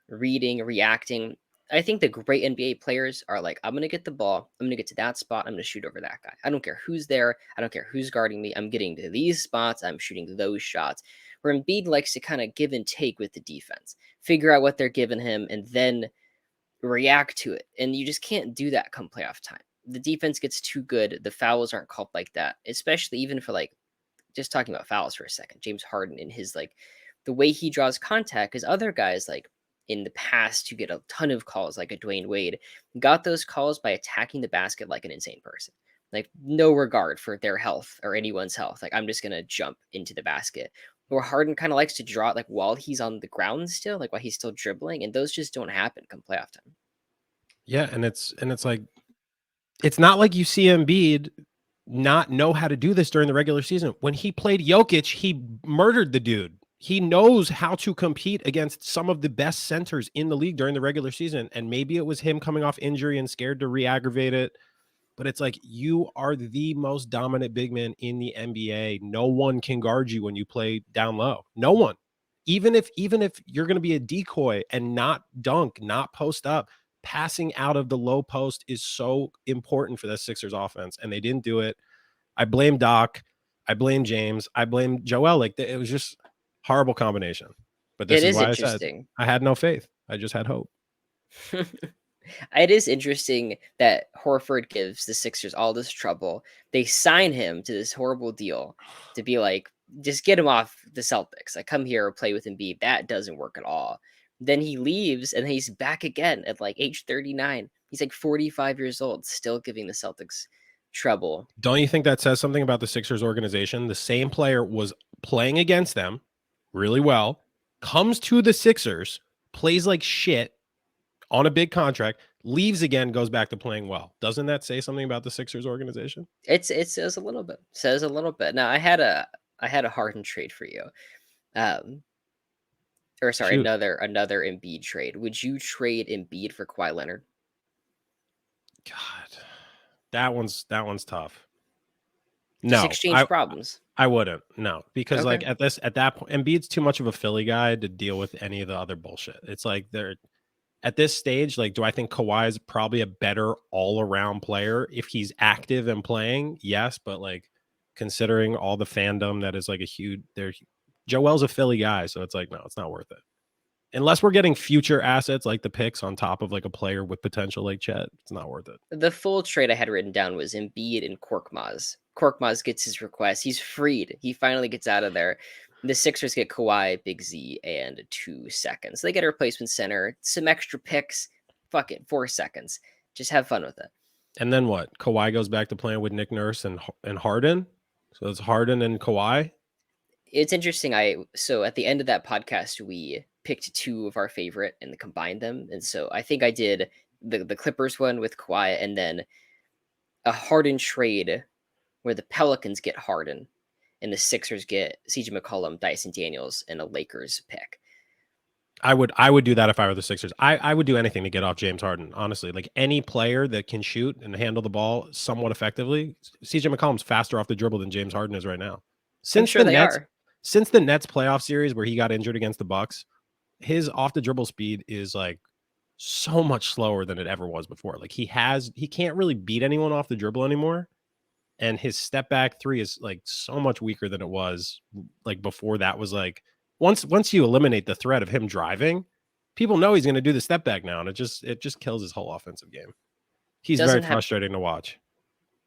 reading, reacting. I think the great NBA players are like, I'm going to get the ball. I'm going to get to that spot. I'm going to shoot over that guy. I don't care who's there. I don't care who's guarding me. I'm getting to these spots. I'm shooting those shots. Where Embiid likes to kind of give and take with the defense, figure out what they're giving him, and then react to it. And you just can't do that come playoff time. The defense gets too good. The fouls aren't called like that, especially even for like, just talking about fouls for a second. James Harden in his like the way he draws contact, because other guys like in the past who get a ton of calls, like a Dwayne Wade, got those calls by attacking the basket like an insane person. Like no regard for their health or anyone's health. Like I'm just gonna jump into the basket. Where Harden kind of likes to draw it like while he's on the ground still, like while he's still dribbling, and those just don't happen come playoff time. Yeah, and it's like it's not like you see Embiid not know how to do this during the regular season. When he played Jokic, he murdered the dude. He knows how to compete against some of the best centers in the league during the regular season. And maybe it was him coming off injury and scared to re-aggravate it. But it's like you are the most dominant big man in the NBA. No one can guard you when you play down low. No one. Even if you're going to be a decoy and not dunk, not post up, passing out of the low post is so important for the Sixers offense, and they didn't do it. I blame Doc. I blame James. I blame Joel. Like it was just horrible combination. But It this is is why I said interesting. I had no faith. I just had hope. It is interesting that Horford gives the Sixers all this trouble. They sign him to this horrible deal to be like, just get him off the Celtics. Like, come here, play with Embiid. That doesn't work at all. Then he leaves and he's back again at like age 39. He's like 45 years old, still giving the Celtics trouble. Don't you think that says something about the Sixers organization? The same player was playing against them really well. comes to the Sixers, plays like shit on a big contract, leaves again, goes back to playing well. Doesn't that say something about the Sixers organization? It says a little bit. Says a little bit. Now I had a Harden trade for you. Um, or sorry, Shoot. another Embiid trade. Would you trade Embiid for Kawhi Leonard? God, that one's tough. Just No, exchange problems. I wouldn't. No, because Okay. like at that point, Embiid's too much of a Philly guy to deal with any of the other bullshit. It's like they're at this stage. Like, do I think Kawhi is probably a better all around player if he's active and playing? Yes, but like considering all the fandom that is like a huge, there, Joel's a Philly guy, so it's like no, it's not worth it. Unless we're getting future assets like the picks on top of like a player with potential like Chet, it's not worth it. The full trade I had written down was Embiid and Korkmaz. Korkmaz gets his request. He's freed. He finally gets out of there. The Sixers get Kawhi, Big Z, and 2 seconds. They get a replacement center, some extra picks. Fuck it, 4 seconds. Just have fun with it. And then what? Kawhi goes back to playing with Nick Nurse and Harden. So it's Harden and Kawhi. It's interesting. So at the end of that podcast, we picked two of our favorite and combined them. And so I think I did the Clippers one with Kawhi, and then a Harden trade where the Pelicans get Harden and the Sixers get CJ McCollum, Dyson Daniels, and a Lakers pick. I would do that if I were the Sixers. I would do anything to get off James Harden, honestly. Like any player that can shoot and handle the ball somewhat effectively. CJ McCollum's faster off the dribble than James Harden is right now. I'm Since sure the they Nets are. since the Nets playoff series where he got injured against the Bucks, his off the dribble speed is like so much slower than it ever was before. Like he can't really beat anyone off the dribble anymore. And his step back three is like so much weaker than it was like before. That was like once you eliminate the threat of him driving, people know he's going to do the step back now, and it just kills his whole offensive game. He's very Doesn't have frustrating to watch.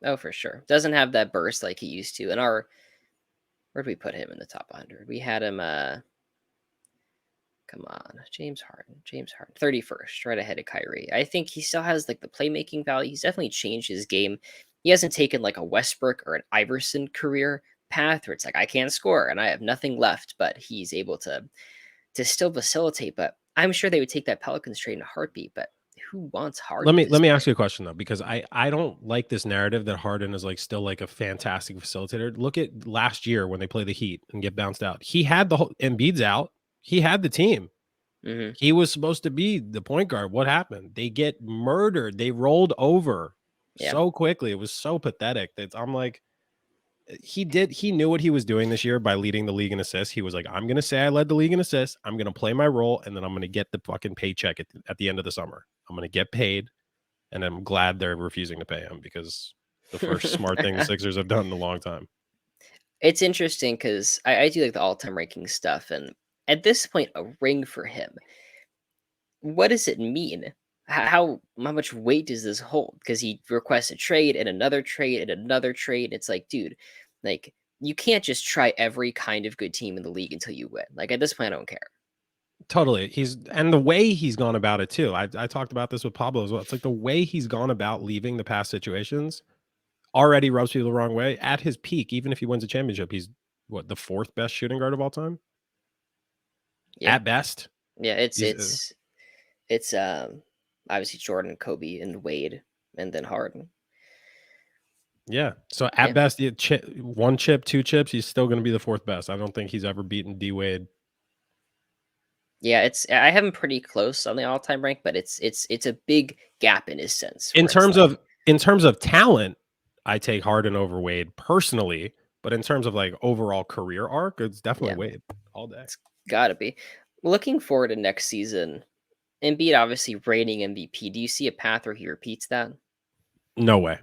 Oh, for sure. Doesn't have that burst like he used to. And our where did we put him in the top 100? We had him come on, James Harden. 31st, right ahead of Kyrie. I think he still has like the playmaking value. He's definitely changed his game. He hasn't taken like a Westbrook or an Iverson career path where it's like I can't score and I have nothing left, but he's able to still facilitate. But I'm sure they would take that Pelicans trade in a heartbeat. But who wants Let Harden me at this let me ask point? you a question though, because I don't like this narrative that Harden is like still like a fantastic facilitator. Look at last year when they play the Heat and get bounced out. He had the whole Embiid's out. He had the team. Hmm. He was supposed to be the point guard. What happened? They get murdered. They rolled over Yeah. so quickly. It was so pathetic that I'm like, he knew what he was doing this year by leading the league in assists. He was like, I'm gonna say I led the league in assists. I'm gonna play my role, and then I'm gonna get the fucking paycheck at the end of the summer. I'm gonna get paid, and I'm glad they're refusing to pay him because the first smart thing the Sixers have done in a long time. It's interesting because I do like the all-time ranking stuff, and at this point, a ring for him. What does it mean? How much weight does this hold? Because he requests a trade and another trade and another trade. It's like, dude, like you can't just try every kind of good team in the league until you win. Like at this point, I don't care. Totally. And the way he's gone about it too. I talked about this with Pablo as well. It's like the way he's gone about leaving the past situations already rubs people the wrong way. At his peak, even if he wins a championship, he's what, the fourth best shooting guard of all time Yeah, at best. yeah. It's He's it's it's obviously Jordan, Kobe, and Wade, and then Harden. yeah. So at Yeah, best, one chip, two chips, he's still going to be the fourth best. I don't think he's ever beaten D Wade. yeah. I have him pretty close on the all-time rank, but it's a big gap in his sense In where it's terms like, of talent, I take Harden over Wade personally, but in terms of like overall career arc, it's definitely yeah, Wade all day. it's gotta be. Looking forward to next season, Embiid obviously reigning MVP. Do you see a path where he repeats that? No way.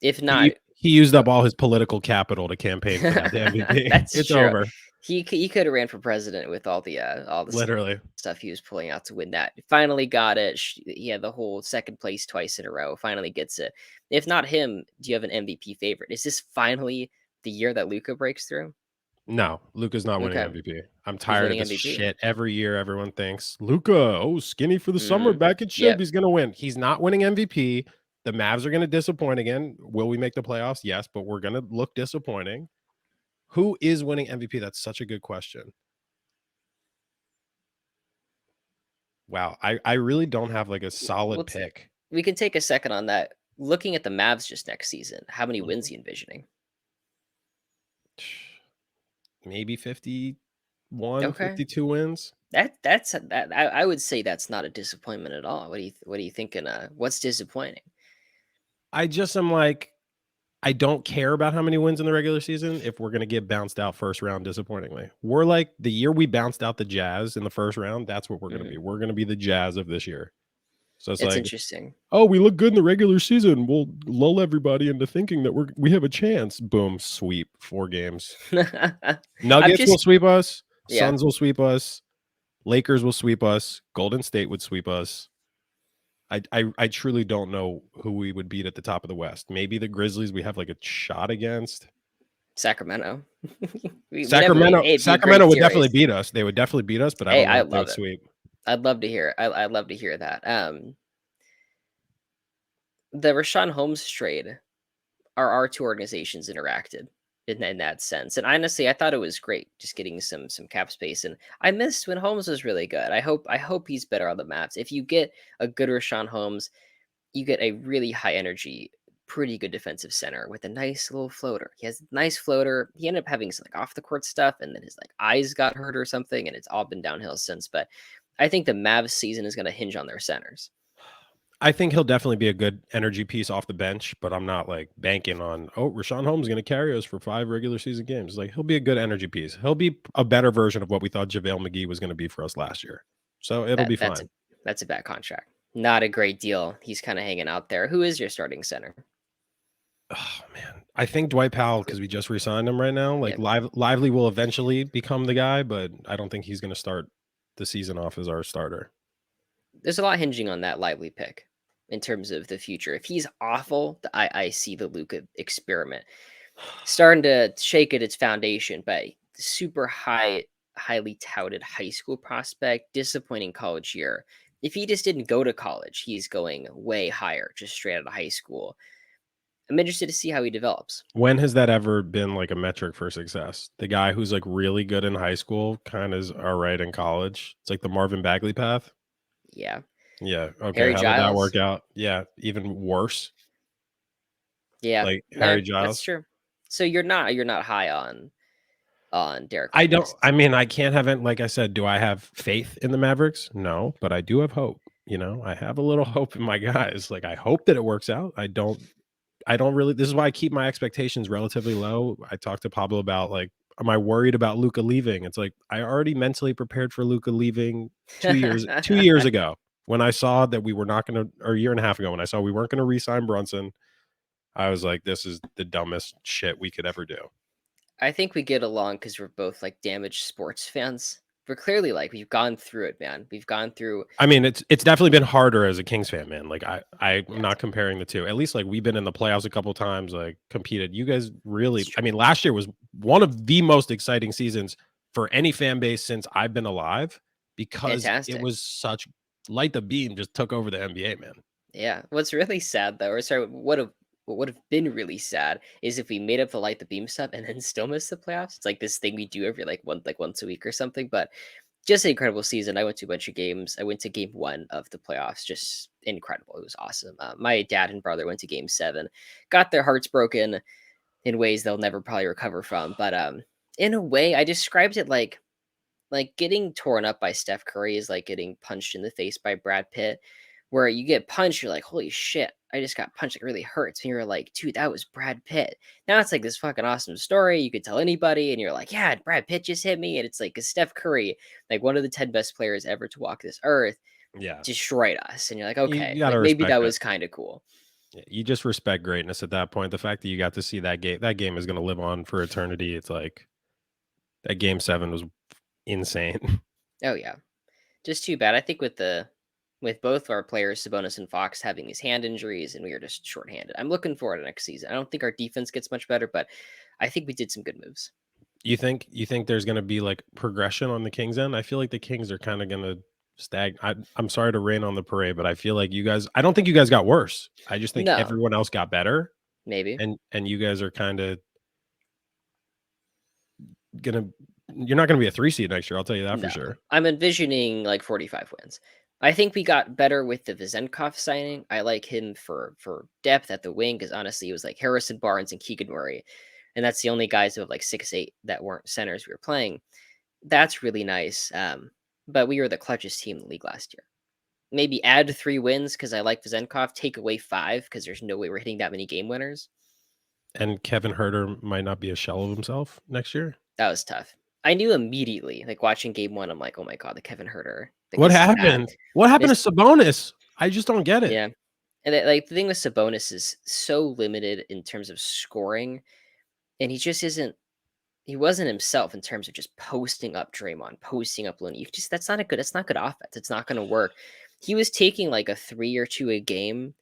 If not, He used go. up all his political capital to campaign for that MVP. That's It's true. over. He could have ran for president with all the Literally. stuff he was pulling out to win that. Finally got it. He had the whole second place twice in a row. Finally gets it. If not him, do you have an MVP favorite? Is this finally the year that Luca breaks through? No, Luka's not winning Okay, MVP. I'm who's tired of winning this MVP? shit. Every year, everyone thinks Luka, oh, skinny for the summer, Hmm. back in shape. Yep. He's gonna win. He's not winning MVP. The Mavs are gonna disappoint again. Will we make the playoffs? Yes, but we're gonna look disappointing. Who is winning MVP? That's such a good question. Wow, I really don't have like a solid Let's pick. we can take a second on that. Looking at the Mavs just next season, how many wins Mhm. are you envisioning? Maybe 51, Okay. 52 wins. That I would say that's not a disappointment at all. What are you thinking? What's disappointing? I just am like, I don't care about how many wins in the regular season if we're gonna get bounced out first round disappointingly. We're like the year we bounced out the Jazz in the first round, that's what we're gonna be. Hmm. We're gonna be the Jazz of this year. So it's It's like, interesting. oh, we look good in the regular season. We'll lull everybody into thinking that we have a chance. Boom, sweep, 4 games. I'm Nuggets will just sweep us, yeah, Suns will sweep us, Lakers will sweep us, Golden State would sweep us. I truly don't know who we would beat at the top of the West. Maybe the Grizzlies we have like a shot against. Sacramento. We never. Sacramento It'd be a great Sacramento would definitely series. beat us. They would definitely beat us, but I Hey, don't know I if they would love it. sweep. I'd love to hear. I'd love to hear that. The Rashawn Holmes trade. Our two organizations interacted in that sense. And honestly, I thought it was great just getting some cap space. And I missed when Holmes was really good. I hope he's better on the maps. If you get a good Rashawn Holmes, you get a really high energy, pretty good defensive center with a nice little floater. He has a nice floater. He ended up having some like off the court stuff, and then his like eyes got hurt or something, and it's all been downhill since. But I think the Mavs season is going to hinge on their centers. I think he'll definitely be a good energy piece off the bench, but I'm not like banking on, oh, Rashawn Holmes is going to carry us for 5 regular season games. Like he'll be a good energy piece. He'll be a better version of what we thought JaVale McGee was going to be for us last year. So it'll That be that's fine. that's a bad contract. Not a great deal. He's kind of hanging out there. Who is your starting center? Oh man, I think Dwight Powell because we just re-signed him right now. Yeah, Like Lively will eventually become the guy, but I don't think he's going to start the season off as our starter. there's a lot hinging on that Lively pick in terms of the future. If he's awful, I see the Luca experiment starting to shake at its foundation, but super highly touted high school prospect, disappointing college year. If he just didn't go to college, he's going way higher, just straight out of high school. I'm interested to see how he develops. When has that ever been like a metric for success? The guy who's like really good in high school kind of is all right in college. It's like the Marvin Bagley path. Yeah. Yeah. Okay. Harry How did that Giles. work out? Yeah. Even worse. Yeah. Like No, Harry that's Giles. true. So you're not high on Derek I don't, Favors. I mean, I can't have it. Like I said, do I have faith in the Mavericks? No, but I do have hope. You know, I have a little hope in my guys. Like I hope that it works out. I don't really, this is why I keep my expectations relatively low. I talked to Pablo about like, am I worried about Luca leaving? It's like I already mentally prepared for Luca leaving 2 years ago when I saw that we were not gonna, or a year and a half ago when I saw we weren't gonna re-sign Brunson. I was like, this is the dumbest shit we could ever do. I think we get along because we're both like damaged sports fans. We're clearly like we've gone through it, man. We've gone through. I mean, it's definitely been harder as a Kings fan, man. Like I'm Yes, not comparing the two. At least like we've been in the playoffs a couple times, like competed. You guys it's really, I true. mean, last year was one of the most exciting seasons for any fan base since I've been alive because it Fantastic. was such light the beam just took over the NBA, man. Yeah. What's really sad though, or sorry, what would have been really sad is if we made up the light the beam stuff and then still miss the playoffs. It's like this thing we do every like once a week or something. But just an incredible season. I went to a bunch of games. I went to game one of the playoffs. Just incredible. It was awesome. My dad and brother went to game seven, got their hearts broken in ways they'll never probably recover from. But in a way, I described it like getting torn up by Steph Curry is like getting punched in the face by Brad Pitt, where you get punched, you're like, holy shit, I just got punched. It really hurts. And you're like, dude, that was Brad Pitt. Now it's like this fucking awesome story. You could tell anybody, and you're like, yeah, Brad Pitt just hit me. And it's like a Steph Curry, like one of the 10 best players ever to walk this earth, Yeah. destroyed us. And you're like, You okay, gotta like maybe respect that it. was kind of cool. Yeah, you just respect greatness at that point. The fact that you got to see that game is gonna live on for eternity. It's like that game seven was insane. Oh yeah. Just too bad. I think with both our players, Sabonis and Fox, having these hand injuries, and we are just shorthanded. I'm looking forward to next season. I don't think our defense gets much better, but I think we did some good moves. You think there's gonna be like progression on the Kings end? I feel like the Kings are kind of gonna I'm sorry to rain on the parade, but I feel like you guys. I don't think you guys got worse. I just think No, everyone else got better, maybe. and you guys are kind of gonna. You're not gonna be a 3 seed next year. I'll tell you that for No. sure. I'm envisioning like 45 wins. I think we got better with the Vezenkov signing. I like him for depth at the wing because honestly, it was like Harrison Barnes and Keegan Murray, and that's the only guys who have like 6'8" that weren't centers we were playing. That's really nice. But we were the clutchest team in the league last year. Maybe add 3 wins because I like Vezenkov. Take away 5 because there's no way we're hitting that many game winners. And Kevin Herter might not be a shell of himself next year. That was tough. I knew immediately, like watching game one, I'm like, oh my god, the Kevin Herter, like What this is bad. happened? What happened This, to Sabonis? I just don't get it. yeah, and like the thing with Sabonis is so limited in terms of scoring, and he just isn't. He wasn't himself in terms of just posting up Draymond, posting up Looney. You just that's not a good. That's not good offense. It's not going to work. He was taking like a 3 or 2 a game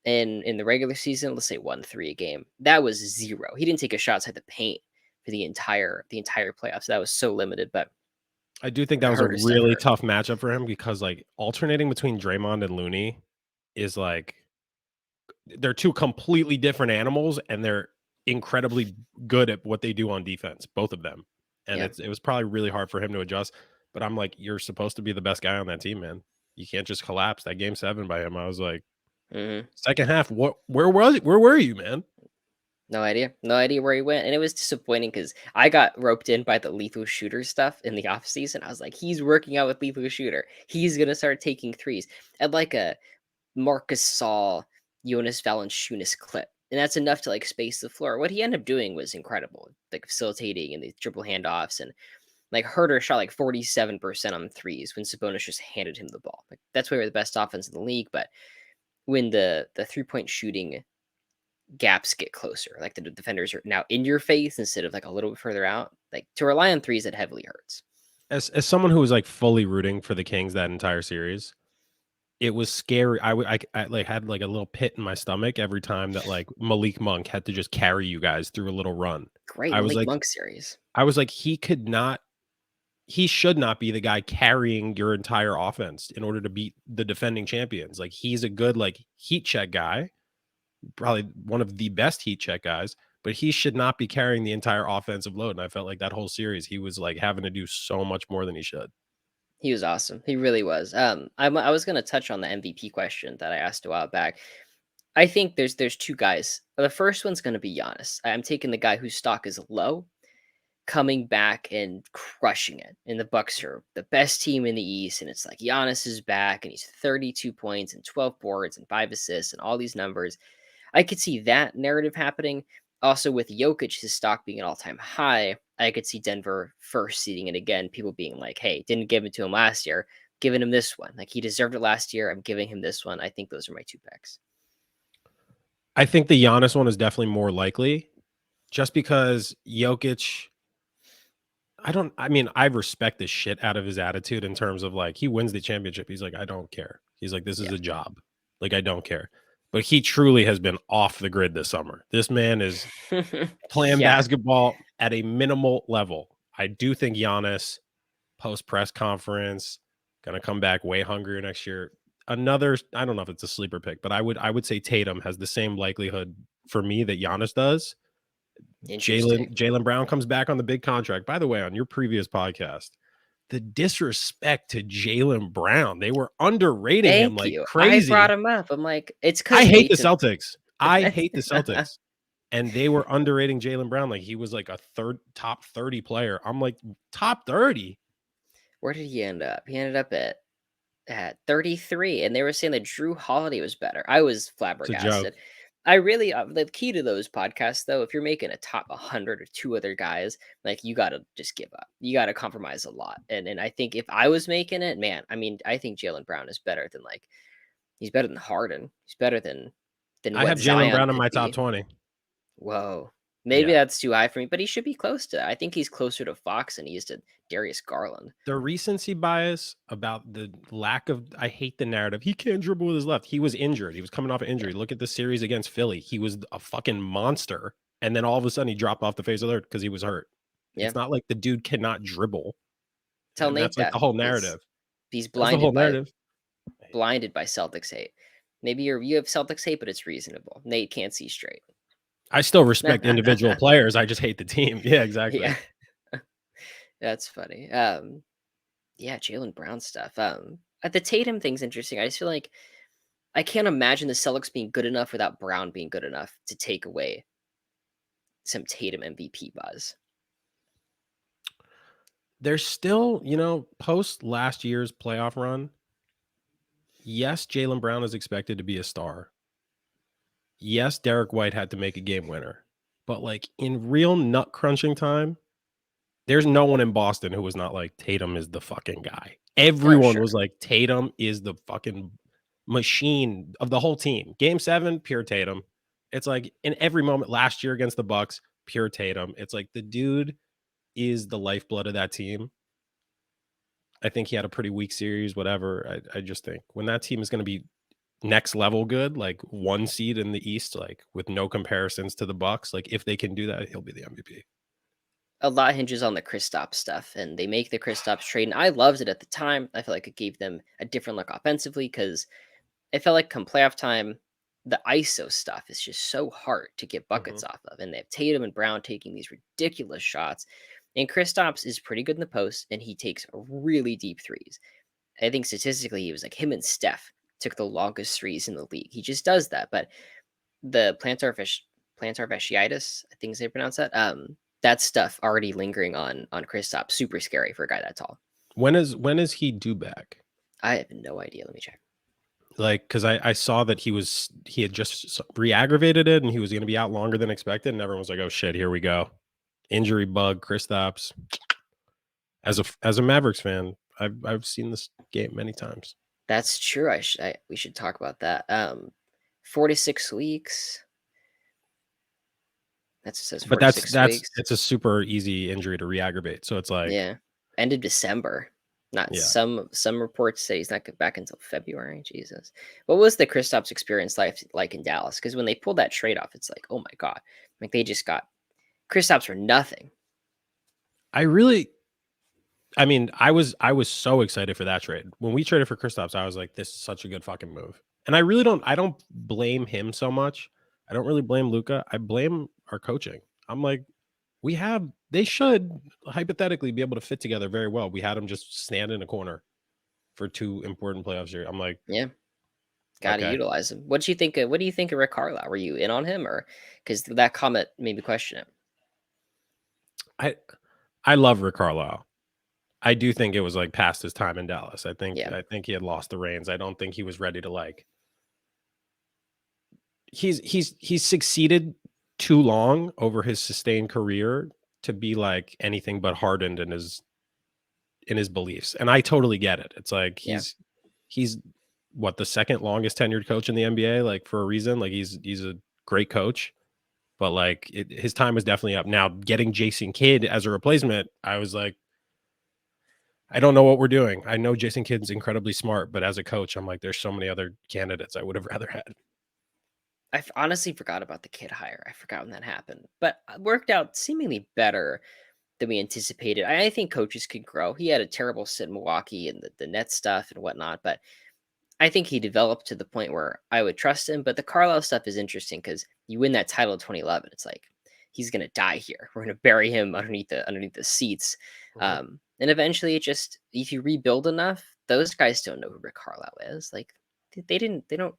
in the regular season. Let's say 1-3 a game. That was zero. He didn't take a shot outside the paint for the entire playoffs. That was so limited. But I do think the that was a Herter stuff really hurt. tough matchup for him because, like, alternating between Draymond and Looney is like they're 2 completely different animals, and they're incredibly good at what they do on defense, both of them. And Yeah. it was probably really hard for him to adjust. But I'm like, you're supposed to be the best guy on that team, man. You can't just collapse. That game 7 by him, I was like, Hmm. second half, where were you, man? No idea. No idea where he went. And it was disappointing because I got roped in by the lethal shooter stuff in the offseason. I was like, he's working out with lethal shooter. He's gonna start taking threes. At like a Marcus Saul, Jonas Valanciunas clip. And that's enough to like space the floor. What he ended up doing was incredible, like facilitating and the triple handoffs. And like Herter shot like 47% on threes when Sabonis just handed him the ball. Like that's why we're the best offense in the league. But when the 3-point shooting gaps get closer, like the defenders are now in your face instead of like a little bit further out, like to rely on threes, that heavily hurts. As someone who was like fully rooting for the Kings that entire series, it was scary. I like had like a little pit in my stomach every time that like Malik Monk had to just carry you guys through a little run. Great I was Malik like, Monk series. he should not be the guy carrying your entire offense in order to beat the defending champions. Like he's a good like heat check guy, probably one of the best heat check guys, but he should not be carrying the entire offensive load. And I felt like that whole series, he was like having to do so much more than he should. He was awesome. He really was. I was gonna touch on the MVP question that I asked a while back. I think there's 2 guys. The first one's gonna be Giannis. I'm taking the guy whose stock is low, coming back and crushing it. And the Bucks are the best team in the East, and it's like Giannis is back, and he's 32 points and 12 boards and 5 assists and all these numbers. I could see that narrative happening. Also, with Jokic, his stock being an all-time high, I could see Denver first seeding it again. People being like, "Hey, didn't give it to him last year, giving him this one. Like he deserved it last year. I'm giving him this one." I think those are my 2 picks. I think the Giannis one is definitely more likely just because Jokic, I mean, I respect the shit out of his attitude in terms of like he wins the championship. He's like, I don't care. He's like, this is Yeah. a job. Like, I don't care. But he truly has been off the grid this summer. This man is playing Yeah. basketball at a minimal level. I do think Giannis, post press conference, gonna come back way hungrier next year. Another, I don't know if it's a sleeper pick, but I would say Tatum has the same likelihood for me that Giannis does. Interesting. Jalen Brown comes back on the big contract. By the way, on your previous podcast, the disrespect to Jalen Brown, they were underrating him Thank like you. I brought crazy. him up. I'm like, it's I because hate the Tatum. Celtics. I hate the Celtics. And they were underrating Jalen Brown like he was like a top 30 player. I'm like, top 30? Where did he end up? He ended up at 33, and they were saying that Drew Holiday was better. I was It's a joke. flabbergasted. I really the key to those podcasts though, if you're making a top 100 or 2 other guys, like you got to just give up. You got to compromise a lot. And I think if I was making it, man, I mean, I think Jalen Brown is better than like he's better than Harden. He's better than I what have Jalen Zion Brown in could my top be. 20. Whoa. Maybe Yeah. that's too high for me, but he should be close to that. I think he's closer to Fox than he is to Darius Garland. The recency bias about the lack of, I hate the narrative. He can't dribble with his left. He was injured. He was coming off an Yeah. injury. Look at the series against Philly. He was a fucking monster. And then all of a sudden he dropped off the face of the earth because he was hurt. Yeah. It's not like the dude cannot dribble. Tell And Nate that's like that. the whole It's narrative. he's That's the whole blinded by narrative. Celtics hate. Maybe you have Celtics hate, but it's reasonable. Nate can't see straight. I still respect individual players. I just hate the team. Yeah, exactly. Yeah. That's funny. Yeah, Jalen Brown stuff. The Tatum thing's interesting. I just feel like I can't imagine the Celtics being good enough without Brown being good enough to take away some Tatum MVP buzz. There's still, post last year's playoff run, yes, Jaylen Brown is expected to be a star. Yes, Derek White had to make a game winner. But, like, in real nut crunching time, there's no one in Boston who was not like, Tatum is the fucking guy. Oh, Everyone sure. was like, Tatum is the fucking machine of the whole team. Game 7, pure Tatum. It's like in every moment last year against the Bucks, pure Tatum. It's like the dude is the lifeblood of that team. I think he had a pretty weak series, whatever. I just think when that team is going to be next level good, like 1 seed in the East, like with no comparisons to the Bucks, like if they can do that, he'll be the MVP. A lot hinges on the Kristaps stuff, and they make the Kristaps trade, and I loved it at the time. I feel like it gave them a different look offensively because it felt like come playoff time, the ISO stuff is just so hard to get Mhm. buckets off of, and they have Tatum and Brown taking these ridiculous shots, and Kristaps is pretty good in the post, and he takes really deep threes. I think statistically, he was like him and Steph took the longest threes in the league. He just does that, but the plantar fasciitis, I think is how you pronounce that. That stuff already lingering on Kristaps, super scary for a guy that tall. When is he due back? I have no idea. Let me check. Like, because I saw that he had just re-aggravated it and he was going to be out longer than expected, and everyone was like, "Oh shit, here we go, injury bug." Kristaps, as a Mavericks fan, I've seen this game many times, That's true. We should talk about that. 4 to 6 weeks. That says but four to six that's weeks. it's a super easy injury to re-aggravate. So it's like, Yeah, end of December. Not yeah, some reports say he's not back until February. Jesus, what was the Kristaps experience like in Dallas? Because when they pulled that trade off, it's like, oh my god, like they just got Kristaps for nothing. I really, I mean, I was so excited for that trade when we traded for Kristaps. I was like, this is such a good fucking move, and I don't blame him so much. I don't really blame Luca. I blame our coaching. I'm like, they should hypothetically be able to fit together very well. We had them just stand in a corner for 2 important playoffs here. I'm like, Yeah, got to okay. utilize him. What do you think? What do you think of Rick Carlisle? Were you in on him, or because that comment made me question it? I I love Rick Carlisle. I do think it was like past his time in Dallas. I think Yeah, I think he had lost the reins. I don't think he was ready to like he's succeeded too long over his sustained career to be like anything but hardened in his beliefs. And I totally get it. It's like yeah. he's what, the second longest tenured coach in the NBA, like for a reason. Like he's a great coach, but like his time was definitely up. Now getting Jason Kidd as a replacement, I was like, I don't know what we're doing. I know Jason Kidd's incredibly smart, but as a coach, I'm like, there's so many other candidates I would have rather had. Honestly forgot about the kid hire. I forgot when that happened, but worked out seemingly better than we anticipated. I think coaches can grow. He had a terrible sit in Milwaukee and the net stuff and whatnot, but I think he developed to the point where I would trust him. But the Carlisle stuff is interesting because you win that title in 2011. It's like he's gonna die here. We're gonna bury him underneath the seats, Mhm. and eventually, it just if you rebuild enough, those guys don't know who Rick Carlisle is. Like they don't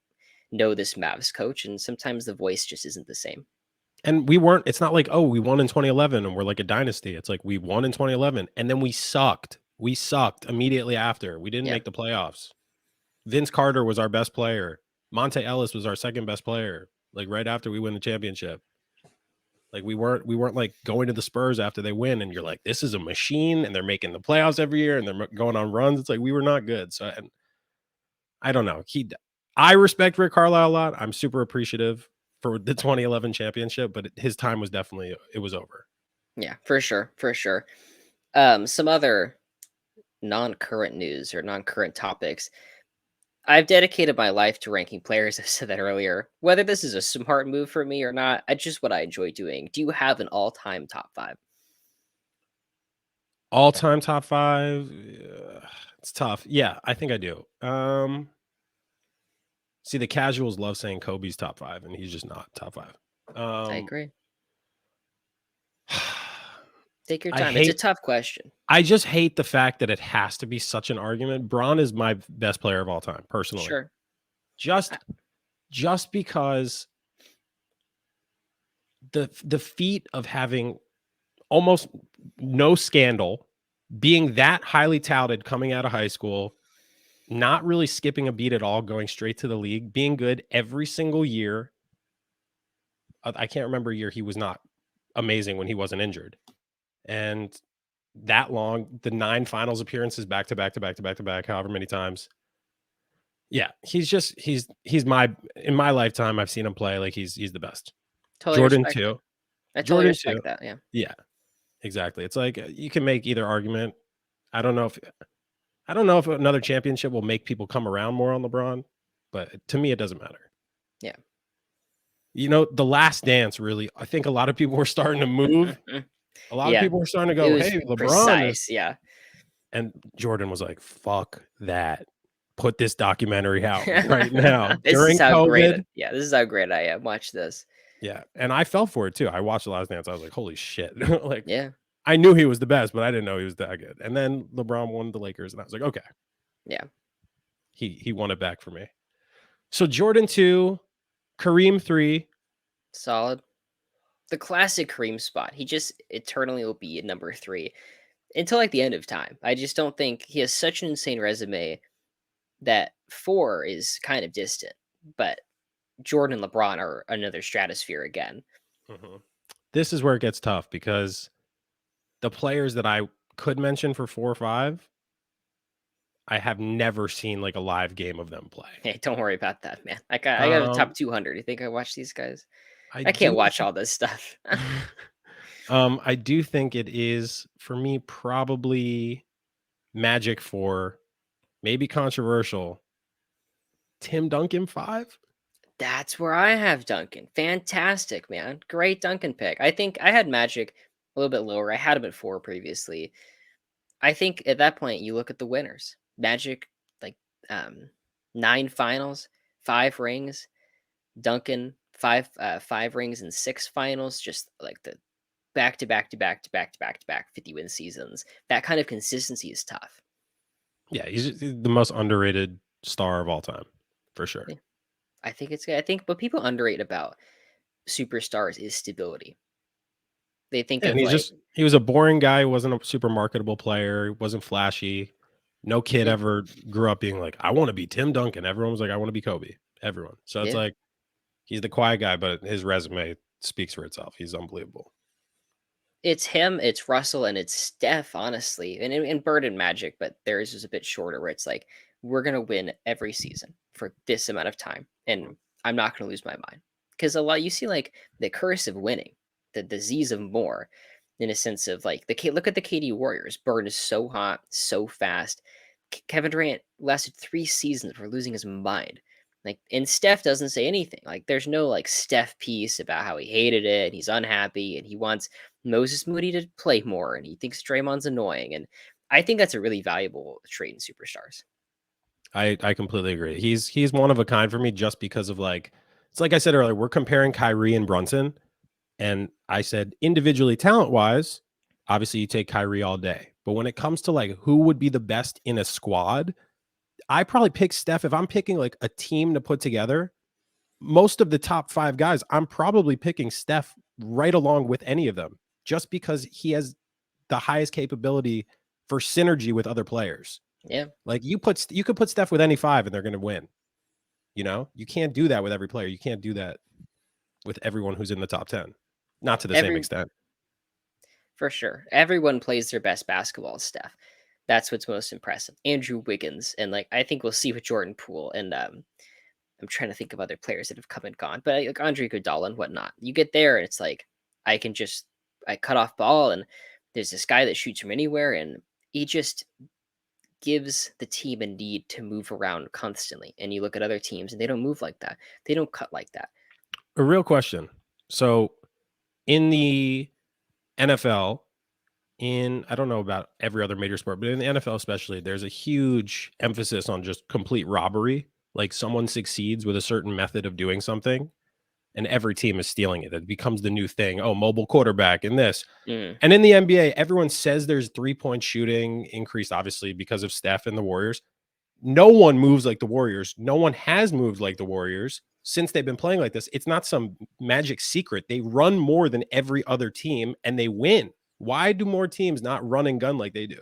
know this Mavs coach, and sometimes the voice just isn't the same. And it's not like, oh, we won in 2011 and we're like a dynasty. It's like we won in 2011 and then we sucked. We sucked immediately after. We didn't Yeah, make the playoffs. Vince Carter was our best player. Monte Ellis was our second best player. Like right after we win the championship. Like we weren't like going to the Spurs after they win and you're like, this is a machine and they're making the playoffs every year and they're going on runs. It's like we were not good. So and I don't know. I respect Rick Carlisle a lot. I'm super appreciative for the 2011 championship, but his time was definitely it was over. yeah, for sure, for sure. Some other non-current news or non-current topics. I've dedicated my life to ranking players. I said that earlier. Whether this is a smart move for me or not, it's just what I enjoy doing. Do you have an all-time top five? All-time top 5, it's tough. Yeah, I think I do. See, the casuals love saying Kobe's top 5, and he's just not top 5. I Um, agree. Take your I time. It's a hate tough question. I just hate the fact that it has to be such an argument. Braun is my best player of all time, personally. Sure. Just I just because the feat of having almost no scandal, being that highly touted coming out of high school, not really skipping a beat at all, going straight to the league, being good every single year. I can't remember a year he was not amazing when he wasn't injured. And that long, the 9 finals appearances back to back to back to back to back, however many times. Yeah, he's my in my lifetime, I've seen him play like he's the best. totally Jordan respect that. 2. I totally Jordan 2. respect that, yeah. Yeah, exactly. It's like, you can make either argument. I don't know if I don't know if another championship will make people come around more on LeBron, but to me, it doesn't matter. Yeah. You know, The Last Dance really, I think a lot of people were starting to move. A lot of Yeah. people were starting to It go, was "Hey, LeBron is," precise, yeah. and Jordan was like, "Fuck that. Put this documentary out right now." This is During how great COVID. it yeah, this is how great I am. Watch this. Yeah, and I fell for it too. I watched The Last Dance. I was like, "Holy shit." Like, Yeah. I knew he was the best, but I didn't know he was that good. And then LeBron won the Lakers, and I was like, "Okay, Yeah. he won it back for me." So Jordan 2, Kareem 3. Solid. The classic Kareem spot. He just eternally will be at number 3 until, like, the end of time. I just don't think he has such an insane resume that 4 is kind of distant, but Jordan and LeBron are another stratosphere again. Mhm. This is where it gets tough because the players that I could mention for 4 or 5, I have never seen, like, a live game of them play. Hey, don't worry about that, man. I got a top Um, 200. You think I watch these guys? I I can't do watch all this stuff. I do think it is, for me, probably Magic 4, maybe controversial, Tim Duncan 5? That's where I have Duncan. Fantastic, man. Great Duncan pick. I think I had Magic a little bit lower. I had him at 4 previously. I think at that point you look at the winners. Magic, like, um 9 finals, 5 rings. Duncan, 5 rings and 6 finals. Just like the back to back to back to back to back to back 50 win seasons. That kind of consistency is tough. Yeah, he's the most underrated star of all time, for sure. Yeah, I think it's good. I think what people underrate about superstars is stability. They think Yeah, and of like, he was a boring guy, wasn't a super marketable player, wasn't flashy. No kid yeah, ever grew up being like, "I wanna be Tim Duncan." Everyone was like, "I wanna be Kobe." Everyone. So it's yeah. like, he's the quiet guy, but his resume speaks for itself. He's unbelievable. It's him, it's Russell, and it's Steph, honestly, and Bird and Magic, but theirs is a bit shorter, where it's like we're gonna win every season for this amount of time, Mhm. and I'm not gonna lose my mind. Because a lot you see like the curse of winning, the disease of more, in a sense of like look at the KD Warriors. Bird is so hot, so fast. Kevin Durant lasted 3 seasons for losing his mind. Like, and Steph doesn't say anything. Like, there's no like Steph piece about how he hated it and he's unhappy and he wants Moses Moody to play more and he thinks Draymond's annoying. And I think that's a really valuable trait in superstars. I completely agree. He's one of a kind for me just because of, like, it's like I said earlier, we're comparing Kyrie and Brunson, and I said individually talent-wise, obviously you take Kyrie all day. But when it comes to, like, who would be the best in a squad, I probably pick Steph. If I'm picking, like, a team to put together, most of the top 5 guys, I'm probably picking Steph right along with any of them, just because he has the highest capability for synergy with other players. Yeah. Like, you could put Steph with any 5 and they're gonna win, you know? You can't do that with every player. You can't do that with everyone who's in the top 10. Not to the same Every extent. For sure. Everyone plays their best basketball, Steph. That's what's most impressive. Andrew Wiggins, and like I think we'll see with Jordan Poole, and I'm trying to think of other players that have come and gone, but like Andre Iguodala and whatnot. You get there, and it's like I can just I cut off ball, and there's this guy that shoots from anywhere, and he just gives the team a need to move around constantly. And you look at other teams, and they don't move like that. They don't cut like that. A real question. So, in the NFL, I don't know about every other major sport, but in the NFL especially, there's a huge emphasis on just complete robbery. Like, someone succeeds with a certain method of doing something, and every team is stealing it. It becomes the new thing. Oh, mobile quarterback and this. Mm. And in the NBA, everyone says there's 3-point shooting increased, obviously, because of Steph and the Warriors. No one moves like the Warriors. No one has moved like the Warriors since they've been playing like this. It's not some magic secret. They run more than every other team and they win. Why do more teams not run and gun like they do?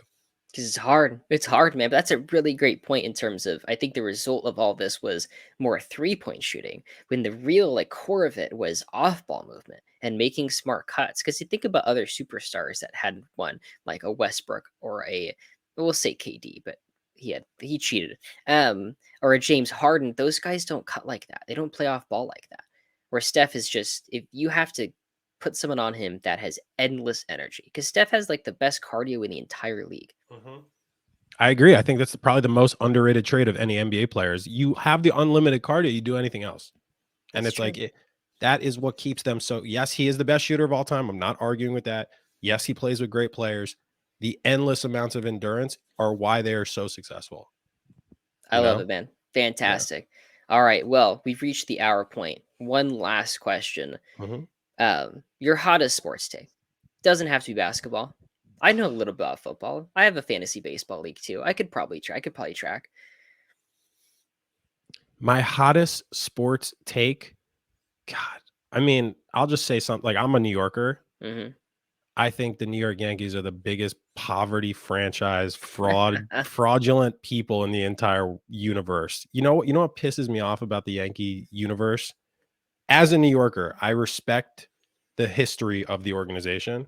Because it's hard. It's hard, man. But that's a really great point in terms of I think the result of all this was more 3-point shooting when the real like core of it was off ball movement and making smart cuts. Because you think about other superstars that had one, like a Westbrook or a we'll say KD, but he cheated. Or a James Harden, those guys don't cut like that. They don't play off ball like that. Where Steph is just if you have to put someone on him that has endless energy. Because Steph has like the best cardio in the entire league. I agree. I think that's probably the most underrated trait of any NBA players. You have the unlimited cardio, you do anything else. And That's it's like true. that is what keeps them so. Yes, he is the best shooter of all time. I'm not arguing with that. Yes, he plays with great players. The endless amounts of endurance are why they are so successful. I You love know? it, man. Yeah. Fantastic. All right. Well, we've reached the hour point. One last question. Mhm. Your hottest sports take doesn't have to be basketball. I know a little bit about football. I have a fantasy baseball league too. I could probably track. My hottest sports take, God, I mean, I'll just say something like I'm a New Yorker. Hmm. I think the New York Yankees are the biggest poverty franchise, fraudulent people in the entire universe. You know what pisses me off about the Yankee universe? As a New Yorker, I respect the history of the organization.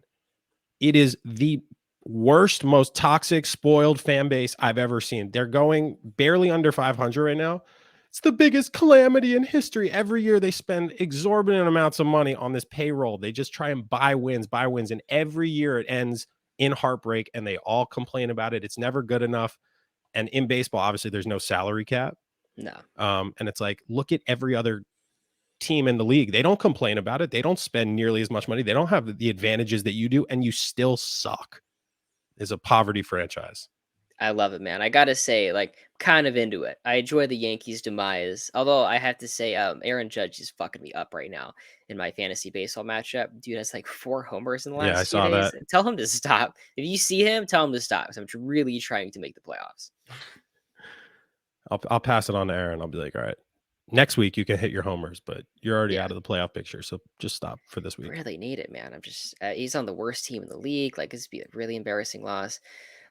It is the worst, most toxic, spoiled fan base I've ever seen. They're going barely under 500 right now. It's the biggest calamity in history. Every year they spend exorbitant amounts of money on this payroll. They just try and buy wins, and every year it ends in heartbreak and they all complain about it. It's never good enough. And in baseball, obviously there's no salary cap. No, And it's like, look at every other team in the league. They don't complain about it. They don't spend nearly as much money. They don't have the advantages that you do, and you still suck. Is a poverty franchise. I love it, man. I gotta say, like, kind of into it. I enjoy the Yankees' demise. Although I have to say, Aaron Judge is fucking me up right now in my fantasy baseball matchup. Dude has like 4 homers in the Yeah, I last few saw days. that. Tell him to stop. If you see him, tell him to stop. 'Cause I'm really trying to make the playoffs. I'll pass it on to Aaron. I'll be like, all right, next week you can hit your homers, but you're already Yeah, out of the playoff picture, so just stop for this week. really need it, man. I'm just he's on the worst team in the league. Like, this would be a really embarrassing loss.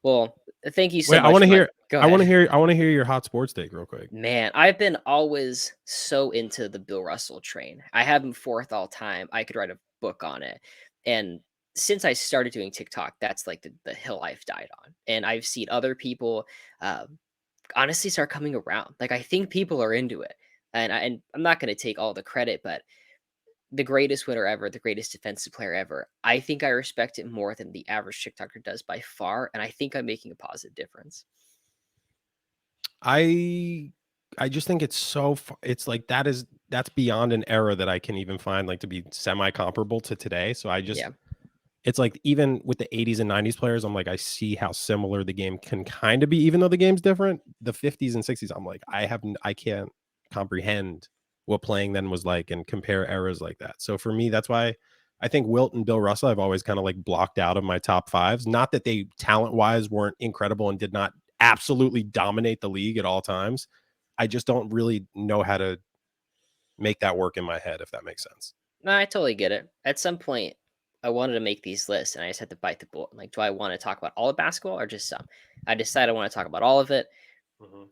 Well, thank you so Wait, I much want to for my. hear. Go I want to ahead. hear. I want to hear your hot sports take real quick. Man, I've been always so into the Bill Russell train. I have him fourth all time. I could write a book on it. And since I started doing TikTok, that's like the hill I've died on. And I've seen other people honestly start coming around. Like I think people are into it. And I'm not going to take all the credit, but the greatest winner ever, the greatest defensive player ever. I think I respect it more than the average TikToker does by far, and I think I'm making a positive difference. I I just think it's so. It's like that's beyond an era that I can even find like to be semi comparable to today. So I just Yeah. it's like even with the 80s and 90s players, I'm like, I see how similar the game can kind of be, even though the game's different. The 50s and 60s, I'm like, I can't comprehend what playing then was like and compare eras like that. So for me, that's why I think Wilt and Bill Russell I've always kind of like blocked out of my top fives. Not that they talent wise weren't incredible and did not absolutely dominate the league at all times. I just don't really know how to make that work in my head, if that makes sense. No, I totally get it. At some point, I wanted to make these lists, and I just had to bite the bullet. Like, do I want to talk about all of basketball or just some? I decided I want to talk about all of it. Mhm.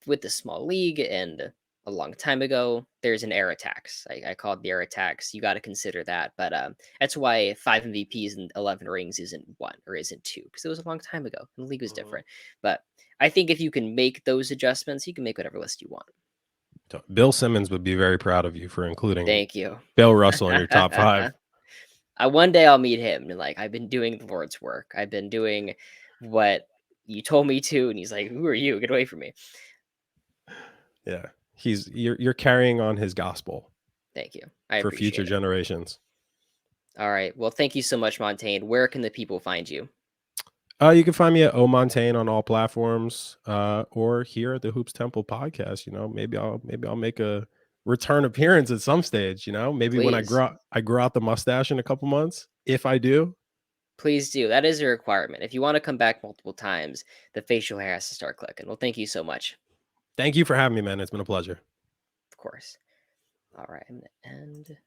With the small league and a long time ago, there's an era tax. I call it the era tax. You got to consider that. But that's why 5 MVPs and 11 rings isn't one or isn't two because it was a long time ago and the league was Mhm. different. But I think if you can make those adjustments, you can make whatever list you want. So Bill Simmons would be very proud of you for including Thank you. Bill Russell in your top five. One day I'll meet him and like I've been doing the Lord's work. I've been doing what you told me to, and he's like, "Who are you? Get away from me!" Yeah. You're carrying on his gospel Thank you. I for future appreciate it. generations. All right. Well, thank you so much, Montaine. Where can the people find you? You can find me at Montaine on all platforms, or here at the Hoops Temple podcast. Maybe I'll make return appearance at some stage, you know? Maybe when Please. I grow out the mustache in a couple months, if I do. Please do. That is a requirement. If you wanna come back multiple times, the facial hair has to start clicking. Well, thank you so much. Thank you for having me, man. It's been a pleasure. Of course. Alright, I'm gonna end